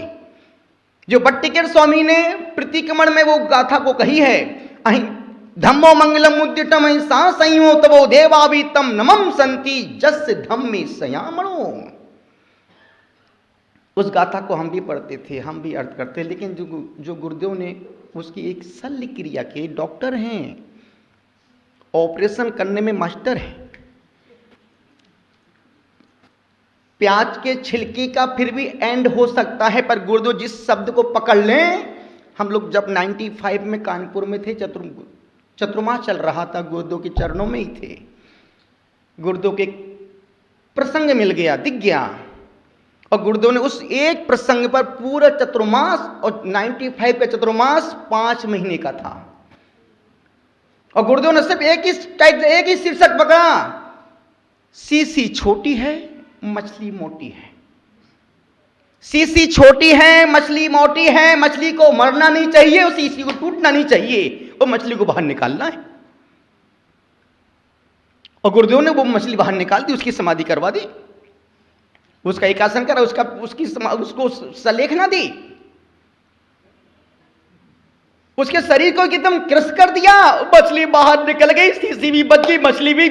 जो बट्टिकेर स्वामी ने प्रतिक्रमण में वो गाथा को कही है। धम्मो मंगलम उद्यतम अहिंसा संयमो तवो देवावीतम नमम संति जस धम्मे संयामणो। उस गाथा को हम भी पढ़ते थे, हम भी अर्थ करते, लेकिन जो गुरुदेव ने उसकी एक शल्य क्रिया के डॉक्टर हैं, ऑपरेशन करने में मास्टर है। प्याज के छिलके का फिर भी एंड हो सकता है, पर गुरुदेव जिस शब्द को पकड़ लें, हम लोग जब 95 में कानपुर में थे, चतुर्मास चल रहा था, गुरुदेव के चरणों में ही थे। गुरुदेव के प्रसंग मिल गया, दिख गया, और गुरुदेव ने उस एक प्रसंग पर पूरा चतुर्मास, और 95 का चतुर्मास 5 महीने का था, और गुरुदेव ने सिर्फ एक ही शीर्षक पकड़ा, सीसी छोटी है मछली मोटी है। सीसी छोटी है, मछली मोटी है। मछली को मरना नहीं चाहिए, उस सीसी को टूटना नहीं चाहिए, और मछली को बाहर निकालना है। और गुरुदेव ने वो मछली बाहर निकाल दी, उसकी समाधि करवा दी, उसका एकासन करा, उसको सलेखना दी, उसके शरीर को एकदम क्रश कर दिया। मछली बाहर निकल गई, सीसी भी बच गई, मछली भी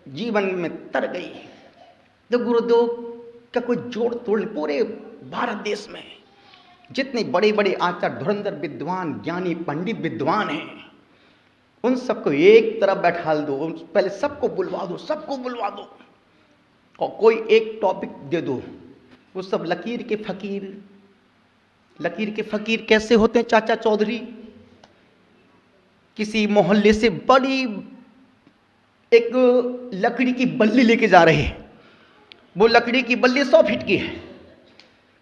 जीवन में तर गई। तो गुरुदेव का कोई जोड़ तोड़, पूरे भारत देश में जितने बड़े बड़े आचार्य, धुरंधर विद्वान, ज्ञानी पंडित विद्वान हैं, उन सबको एक तरफ बैठा दो, पहले सबको बुलवा दो, और कोई एक टॉपिक दे दो। वो सब लकीर के फकीर कैसे होते हैं? चाचा चौधरी किसी मोहल्ले से बड़ी एक लकड़ी की बल्ली लेके जा रहे हैं। वो लकड़ी की बल्ली 100 फीट की है,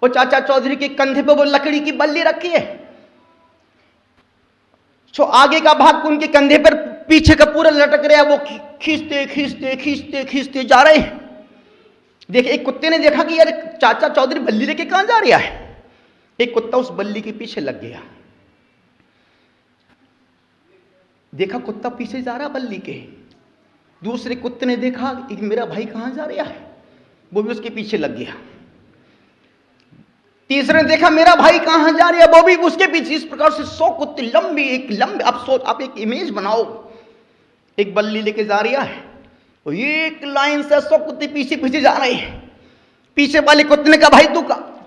और चाचा चौधरी के कंधे पे वो लकड़ी की बल्ली रखी है। जो आगे का भाग उनके कंधे पर पीछे का पूरा लटक रहा है, वो खींचते खींचते खींचते खींचते जा रहे हैं। देखिए, एक कुत्ते ने देखा कि यार चाचा चौधरी बल्ली लेके कहां जा रहा है। एक कुत्ता उस बल्ली के पीछे लग गया। देखा कुत्ता पीछे जा रहा बल्ली के। दूसरे कुत्ते ने देखा कि मेरा भाई कहां जा रहा है, वो भी उसके पीछे लग गया। तीसरे ने देखा मेरा भाई कहां जा रहा है, वो भी उसके पीछे। इस प्रकार से 100 कुत्ते लंबे आप एक इमेज बनाओ, एक बल्ली लेके जा रहा है और एक लाइन से 100 कुत्ते पीछे पीछे जा रहे हैं। पीछे वाले कुत्ते ने कहा भाई तू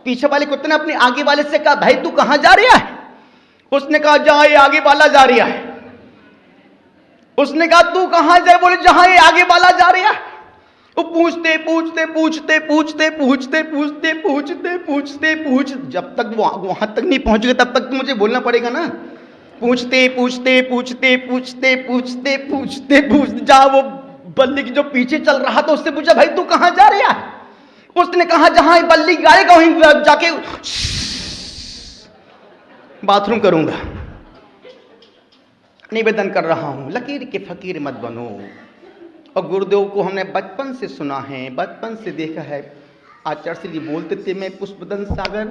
पीछे वाले कुत्ते ने अपने आगे वाले से कहा भाई तू कहां जा रहा है। उसने कहा जहां ये आगे वाला जा रहा है। उसने कहा तू कहां जाए, बोले जहां ये आगे वाला जा रहा है। वो पूछते पूछते पूछते पूछते पूछते पूछते पूछते पूछते पूछ जब तक वो वहां तक नहीं पहुंच गए तब तक तो मुझे बोलना पड़ेगा ना। पूछते पूछते पूछते पूछते पूछते पूछते पूछते जा वो बल्ली की जो पीछे चल रहा था उससे पूछा भाई तू कहां जा रहा है। उसने कहा जहां बल्ली गाड़ेगा वहीं जाके बाथरूम करूंगा। निवेदन कर रहा हूं, लकीर के फकीर मत बनो। और गुरुदेव को हमने बचपन से सुना है, बचपन से देखा है। आचार्य श्री जी बोलते थे मैं पुष्पदन सागर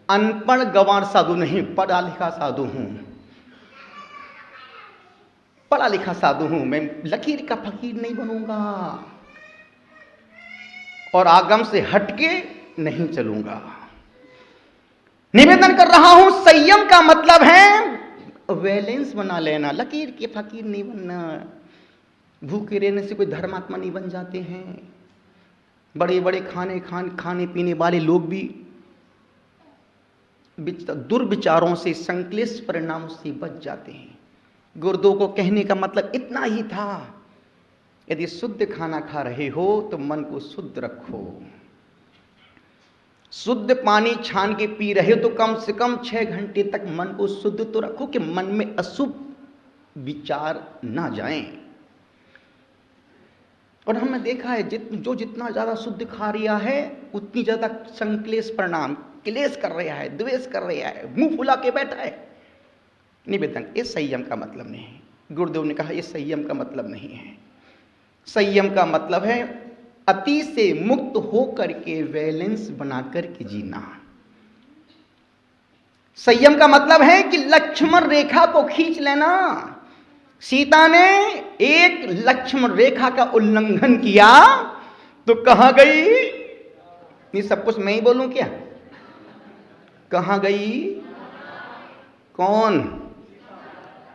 अनपढ़ गंवार साधु नहीं, पढ़ा लिखा साधु हूं। पढ़ा लिखा साधु हूं, मैं लकीर का फकीर नहीं बनूंगा और आगम से हटके नहीं चलूंगा। निवेदन कर रहा हूं, संयम का मतलब है बैलेंस बना लेना, लकीर के फकीर नहीं बनना। भूखे रहने से कोई धर्मात्मा नहीं बन जाते हैं। बड़े बड़े खाने पीने वाले लोग भी दुर्विचारों से, संक्लेश परिणामों से बच जाते हैं। गुरुदेव को कहने का मतलब इतना ही था, यदि शुद्ध खाना खा रहे हो तो मन को शुद्ध रखो। शुद्ध पानी छान के पी रहे हो तो कम से कम 6 घंटे तक मन को शुद्ध तो रखो कि मन में अशुभ विचार ना जाएं। और हमने देखा है जो जितना ज्यादा शुद्ध खा रहा है उतनी ज्यादा संक्लेश परिणाम, क्लेश कर रहा है, द्वेष कर रहा है, मुंह फुला के बैठा है। निवेदन, ये संयम का मतलब नहीं है। गुरुदेव ने कहा ये संयम का मतलब नहीं है। संयम का मतलब है अति से मुक्त होकर के बैलेंस बना करके जीना। संयम का मतलब है कि लक्ष्मण रेखा को खींच लेना। सीता ने एक लक्ष्मण रेखा का उल्लंघन किया तो कहां गई? ये सब कुछ मैं ही बोलूं क्या? कहां गई? कौन?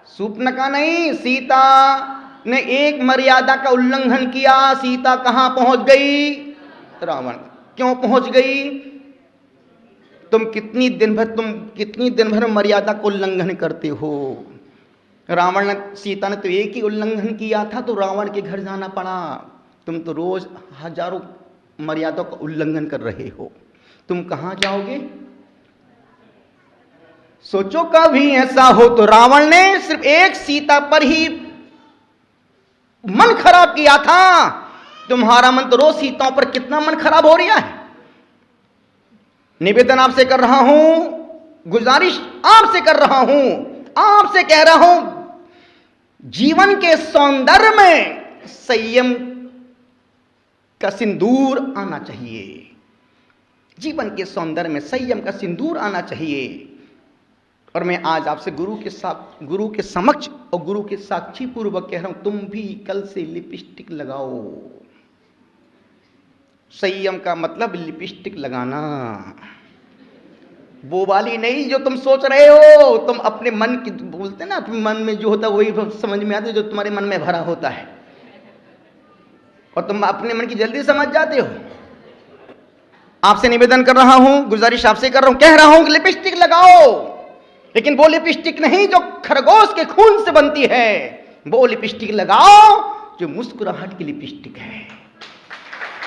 सूर्पनखा नहीं, सीता ने एक मर्यादा का उल्लंघन किया। सीता कहां पहुंच गई? रावण। क्यों पहुंच गई? तुम कितनी दिन भर मर्यादा को उल्लंघन करते हो। रावण ने, सीता ने तो एक ही उल्लंघन किया था तो रावण के घर जाना पड़ा। तुम तो रोज हजारों मर्यादा का उल्लंघन कर रहे हो, तुम कहां जाओगे? सोचो कभी ऐसा हो तो रावण ने सिर्फ एक सीता पर ही मन खराब किया था। तुम्हारा मन तो रोज सीताओं पर कितना मन खराब हो रहा है। निवेदन आपसे कर रहा हूं, गुजारिश आपसे कर रहा हूं, आपसे कह रहा हूं, जीवन के सौंदर्य में संयम का सिंदूर आना चाहिए। जीवन के सौंदर्य में संयम का सिंदूर आना चाहिए। और मैं आज आपसे गुरु के समक्ष और गुरु के साक्षी पूर्वक कह रहा हूं, तुम भी कल से लिपस्टिक लगाओ। संयम का मतलब लिपस्टिक लगाना, वो वाली नहीं जो तुम सोच रहे हो। तुम अपने मन की बोलते ना, अपने मन में जो होता है वही समझ में आता है जो तुम्हारे मन में भरा होता है, और तुम अपने मन की जल्दी समझ जाते हो। आपसे निवेदन कर रहा हूं, गुजारिश आपसे कर रहा हूं, कह रहा हूं कि लिपस्टिक लगाओ, लेकिन वो लिपस्टिक नहीं जो खरगोश के खून से बनती है। वो लिपस्टिक लगाओ जो मुस्कुराहट की लिपस्टिक है।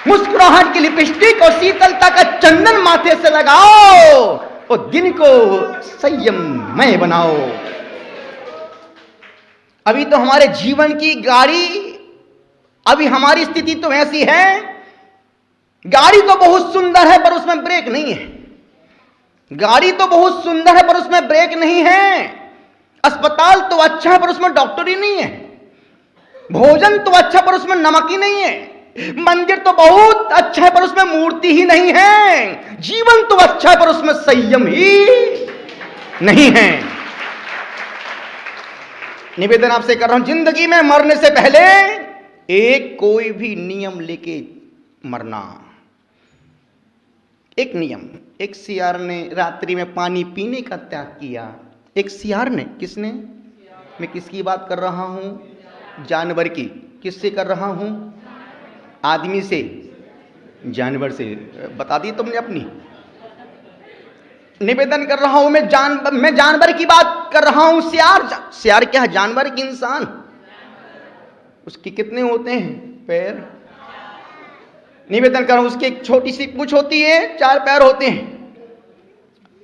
मुस्कुराहट की लिपस्टिक और शीतलता का चंदन माथे से लगाओ और दिन को संयममय बनाओ। अभी तो हमारे जीवन की गाड़ी, अभी हमारी स्थिति तो ऐसी है, गाड़ी तो बहुत सुंदर है पर उसमें ब्रेक नहीं है। गाड़ी तो बहुत सुंदर है पर उसमें ब्रेक नहीं है। अस्पताल तो अच्छा है पर उसमें डॉक्टर ही नहीं है, भोजन तो अच्छा पर उसमें नमक ही नहीं है, मंदिर तो बहुत अच्छा है पर उसमें मूर्ति ही नहीं है, जीवन तो अच्छा है पर उसमें संयम ही नहीं है। निवेदन आपसे कर रहा हूं, जिंदगी में मरने से पहले एक कोई भी नियम लेके मरना। एक नियम, एक सियार ने रात्रि में पानी पीने का त्याग किया। एक सियार ने, किसने? मैं किसकी बात कर रहा हूं? जानवर की। किससे कर रहा हूं? आदमी से, जानवर से। बता दी तुमने अपनी। निवेदन कर रहा हूं मैं जानवर की बात कर रहा हूं। सियार क्या है? जानवर की इंसान। उसके कितने होते हैं पैर? निवेदन कर रहा हूं, उसकी एक छोटी सी पूंछ होती है, 4 पैर होते हैं।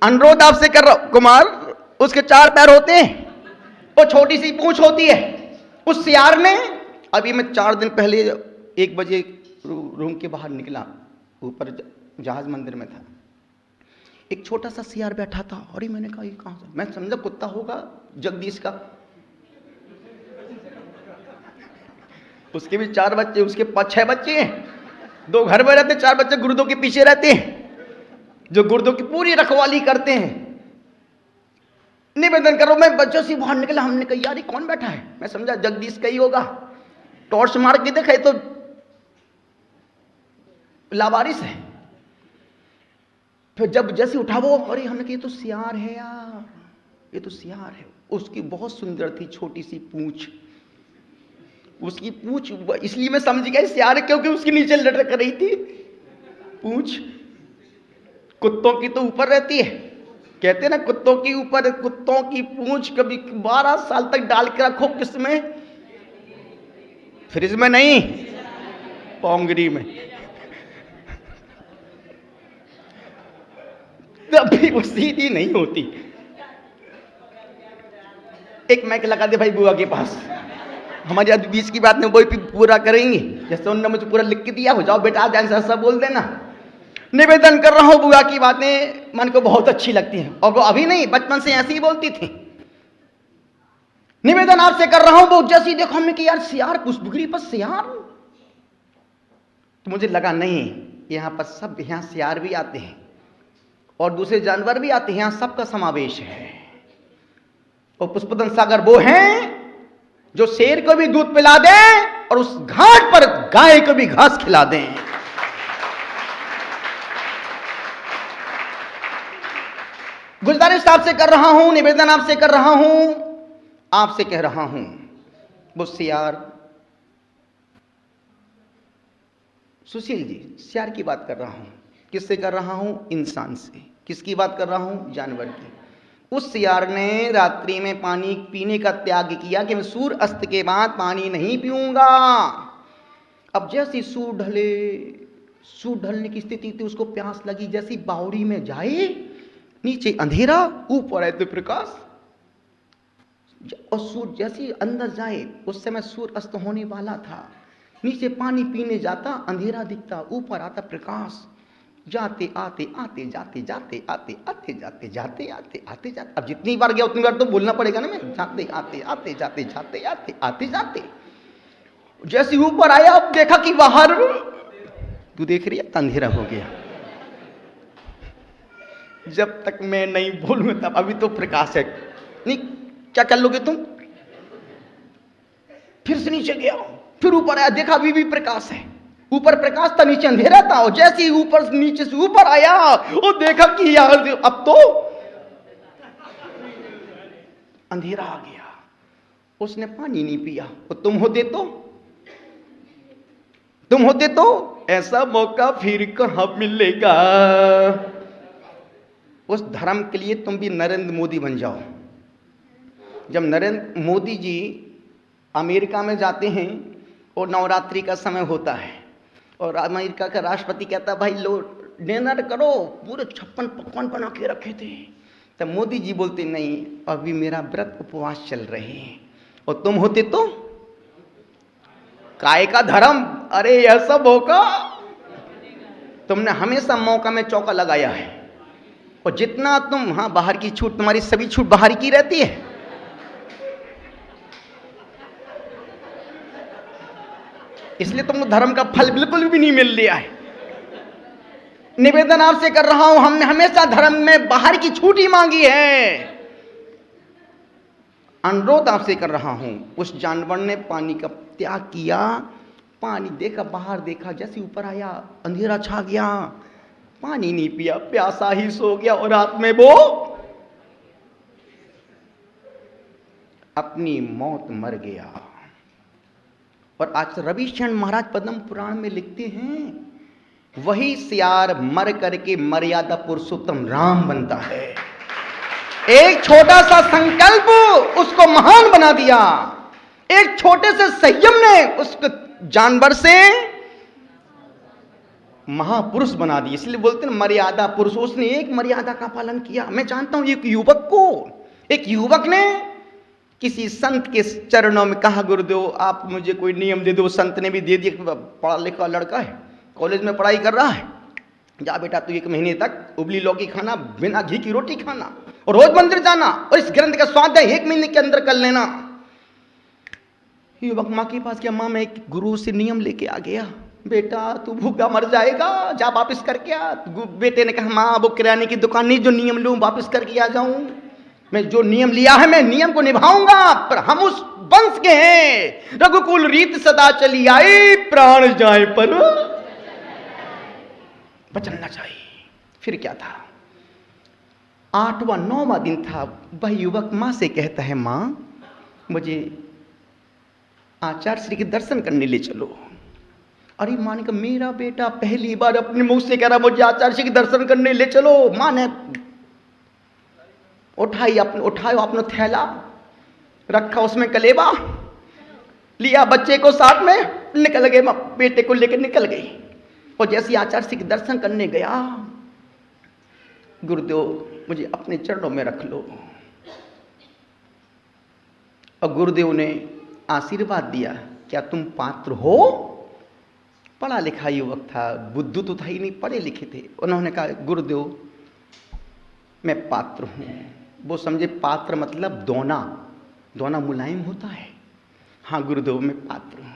अनुरोध आपसे कर रहा हूं कुमार, उसके 4 पैर होते हैं, वो छोटी सी पूंछ होती है। उस सियार ने, अभी मैं 4 दिन पहले 1 बजे रूम के बाहर निकला, ऊपर जहाज मंदिर में था, एक छोटा सा सियार बैठा था। और मैंने कहा ये कहां से? मैं समझा कुत्ता होगा जगदीश का। उसके भी 4 बच्चे, उसके 6 बच्चे हैं। 2 घर में रहते, 4 बच्चे गुर्दों के पीछे रहते हैं, जो गुर्दों की पूरी रखवाली करते हैं। निवेदन करो, मैं बच्चों से बाहर निकला, हमने कहा यार ये कौन बैठा है? मैं समझा जगदीश का ही होगा। टॉर्च मार के देखा तो लावारिस है। फिर जब जैसे उठा वो, अरे हमने कहा ये तो सियार है यार, ये तो सियार है। उसकी बहुत सुंदर थी छोटी सी पूंछ। उसकी पूंछ इसलिए मैं समझ गया सियार है, क्योंकि उसके नीचे लटक रही थी पूंछ। कुत्तों की तो ऊपर रहती है, कहते ना कुत्तों की ऊपर, कुत्तों की पूंछ कभी 12 साल तक डाल के रखो, किसमें? फ्रिज में नहीं, पोंगरी में। तभी वो सीधी नहीं होती। एक माइक लगा दे भाई बुआ के पास, हमारी आज बीच की बात नहीं, वही पूरा करेंगे। जैसे उन्होंने मुझे पूरा लिख के दिया, हो जाओ बेटा आज ऐसा बोल देना। निवेदन कर रहा हूं, बुआ की बातें मन को बहुत अच्छी लगती हैं, और वो अभी नहीं, बचपन से ऐसी ही बोलती थी। निवेदन आपसे कर रहा हूं, वो जैसी देखो हमने कि यार सियार, पुष्पगिरी पर सियार, तो मुझे लगा नहीं, यहां पर सब, यहां सियार भी आते हैं और दूसरे जानवर भी आते हैं, यहां सबका समावेश है। और पुष्पदन सागर वो हैं जो शेर को भी दूध पिला दें और उस घाट पर गाय को भी घास खिला दें। गुजारिश आपसे कर रहा हूं, निवेदन आपसे कर रहा हूं, आपसे कह रहा हूं, वो सियार, सुशील जी, सियार की बात कर रहा हूं। किससे कर रहा हूं? इंसान से। किसकी बात कर रहा हूं? जानवर की। उस सियार ने रात्रि में पानी पीने का त्याग किया कि मैं सूर्य अस्त के बाद पानी नहीं पीऊंगा। अब जैसी सूर्य ढलने की स्थिति थी, उसको प्यास लगी। जैसी बावड़ी में जाए, नीचे अंधेरा, ऊपर है तो प्रकाश। और सूर्य जैसी अंदर जाए, उस समय सूर्य अस्त होने वाला था। नीचे पानी पीने जाता, अंधेरा दिखता, ऊपर आता प्रकाश। जाते आते आते जाते जाते आते आते जाते जाते आते आते जाते, अब जितनी बार गया उतनी बार तो बोलना पड़ेगा ना, मैं जाते आते आते जाते जाते आते आते जाते। जैसे ऊपर आया, अब देखा कि बाहर, तू देख रही है, अंधेरा हो गया। जब तक मैं नहीं बोलूं तब, अभी तो प्रकाश है। नहीं, क्या कर लोगे तुम? फिर से नीचे गया, फिर ऊपर आया, देखा अभी भी प्रकाश है। ऊपर प्रकाश था, नीचे अंधेरा था। और जैसे ही ऊपर, नीचे से ऊपर आया, वो देखा कि यार अब तो अंधेरा आ गया। उसने पानी नहीं पिया। और तुम होते तो ऐसा मौका फिर कहां मिलेगा। उस धर्म के लिए तुम भी नरेंद्र मोदी बन जाओ। जब नरेंद्र मोदी जी अमेरिका में जाते हैं और नवरात्रि का समय होता है, और अमेरिका का राष्ट्रपति कहता है भाई लो डिनर करो, पूरे 56 पकवान बना के रखे थे। तब मोदी जी बोलते नहीं, अभी मेरा व्रत उपवास चल रहे हैं। और तुम होते तो काय का धर्म, अरे ऐसा मौका, तुमने हमेशा मौका में चौका लगाया है। और जितना तुम, हाँ बाहर की छूट, तुम्हारी सभी छूट बाहर की रहती है, इसलिए तुमको धर्म का फल बिल्कुल भी नहीं मिल रहा है। निवेदन आपसे कर रहा हूं, हमने हमेशा धर्म में बाहर की छूट ही मांगी है। अनुरोध आपसे कर रहा हूं, उस जानवर ने पानी का त्याग किया, पानी देखा, बाहर देखा, जैसे ऊपर आया अंधेरा छा गया, पानी नहीं पिया, प्यासा ही सो गया और रात में वो अपनी मौत मर गया। और आज रविशरण महाराज पद्म पुराण में लिखते हैं, वही सियार मर करके मर्यादा पुरुषोत्तम राम बनता है। एक छोटा सा संकल्प उसको महान बना दिया, एक छोटे से संयम ने उसको जानवर से महापुरुष बना दिया। इसलिए बोलते हैं मर्यादा पुरुष, उसने एक मर्यादा का पालन किया। मैं जानता हूं एक युवक ने किसी संत के चरणों में कहा, गुरुदेव आप मुझे कोई नियम दे दो। संत ने भी दे दिया, पढ़ा लिखा लड़का है, कॉलेज में पढ़ाई कर रहा है, जा बेटा तू 1 महीने तक उबली लौकी खाना, बिना घी की रोटी खाना और रोज मंदिर जाना, और इस ग्रंथ का स्वाध्याय 1 महीने के अंदर कर लेना। युवक माँ के पास गया, माँ मैं एक गुरु से नियम लेके आ गया, बेटा तू भूखा मर जाएगा, जा वापिस करके आ। बेटे ने कहा, माँ वो किराने की दुकान नहीं जो नियम लूं वापिस करके आ जाऊं, मैं जो नियम लिया है मैं नियम को निभाऊंगा, पर हम उस वंश के हैं, रघुकुल रीत सदा चली आई, प्राण जाए पर बचन न जाए। फिर क्या था, 8वां 9वां दिन था, वह युवक मां से कहता है, मां मुझे आचार्य श्री के दर्शन करने ले चलो। अरे मां ने कहा, मेरा बेटा पहली बार अपने मुंह से कह रहा मुझे आचार्य श्री के दर्शन करने ले चलो। मां ने उठाया अपना थैला, रखा उसमें कलेबा, लिया बच्चे को साथ में, निकल गए, बेटे को लेकर निकल गई। और जैसे आचार्य श्री के दर्शन करने गया, गुरुदेव मुझे अपने चरणों में रख लो। और गुरुदेव ने आशीर्वाद दिया, क्या तुम पात्र हो? पढ़ा लिखा युवक था, बुद्धू तो था ही नहीं, पढ़े लिखे थे। उन्होंने कहा, गुरुदेव मैं पात्र हूं। वो समझे पात्र मतलब दोना मुलायम होता है। हाँ गुरुदेव मैं पात्र हूं।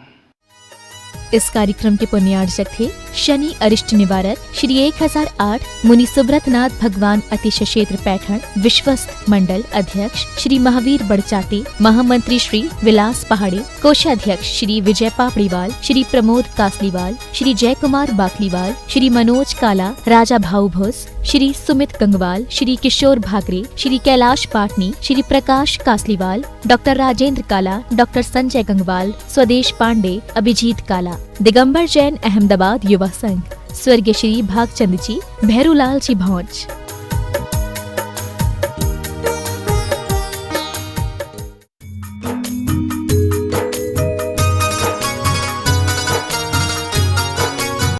इस कार्यक्रम के पुण्यार्चक थे शनि अरिष्ट निवारक श्री 1008 मुनि सुब्रत नाथ भगवान अतिश क्षेत्र पैठण विश्वस्त मंडल अध्यक्ष श्री महावीर बड़चाते, महामंत्री श्री विलास पहाड़े, कोषाध्यक्ष श्री विजय पापड़ीवाल, श्री प्रमोद कासलीवाल, श्री जय कुमार बाकलीवाल, श्री मनोज काला, राजा भाऊ भोस, श्री सुमित गंगवाल, श्री किशोर भाकरे, श्री कैलाश पाटनी, श्री प्रकाश कासलीवाल, डॉक्टर राजेंद्र काला, डॉक्टर संजय गंगवाल, स्वदेश पांडे, अभिजीत काला, दिगंबर जैन अहमदाबाद युवा संघ, स्वर्गीय श्री भागचंद जी, भैरूलाल जी भौंज।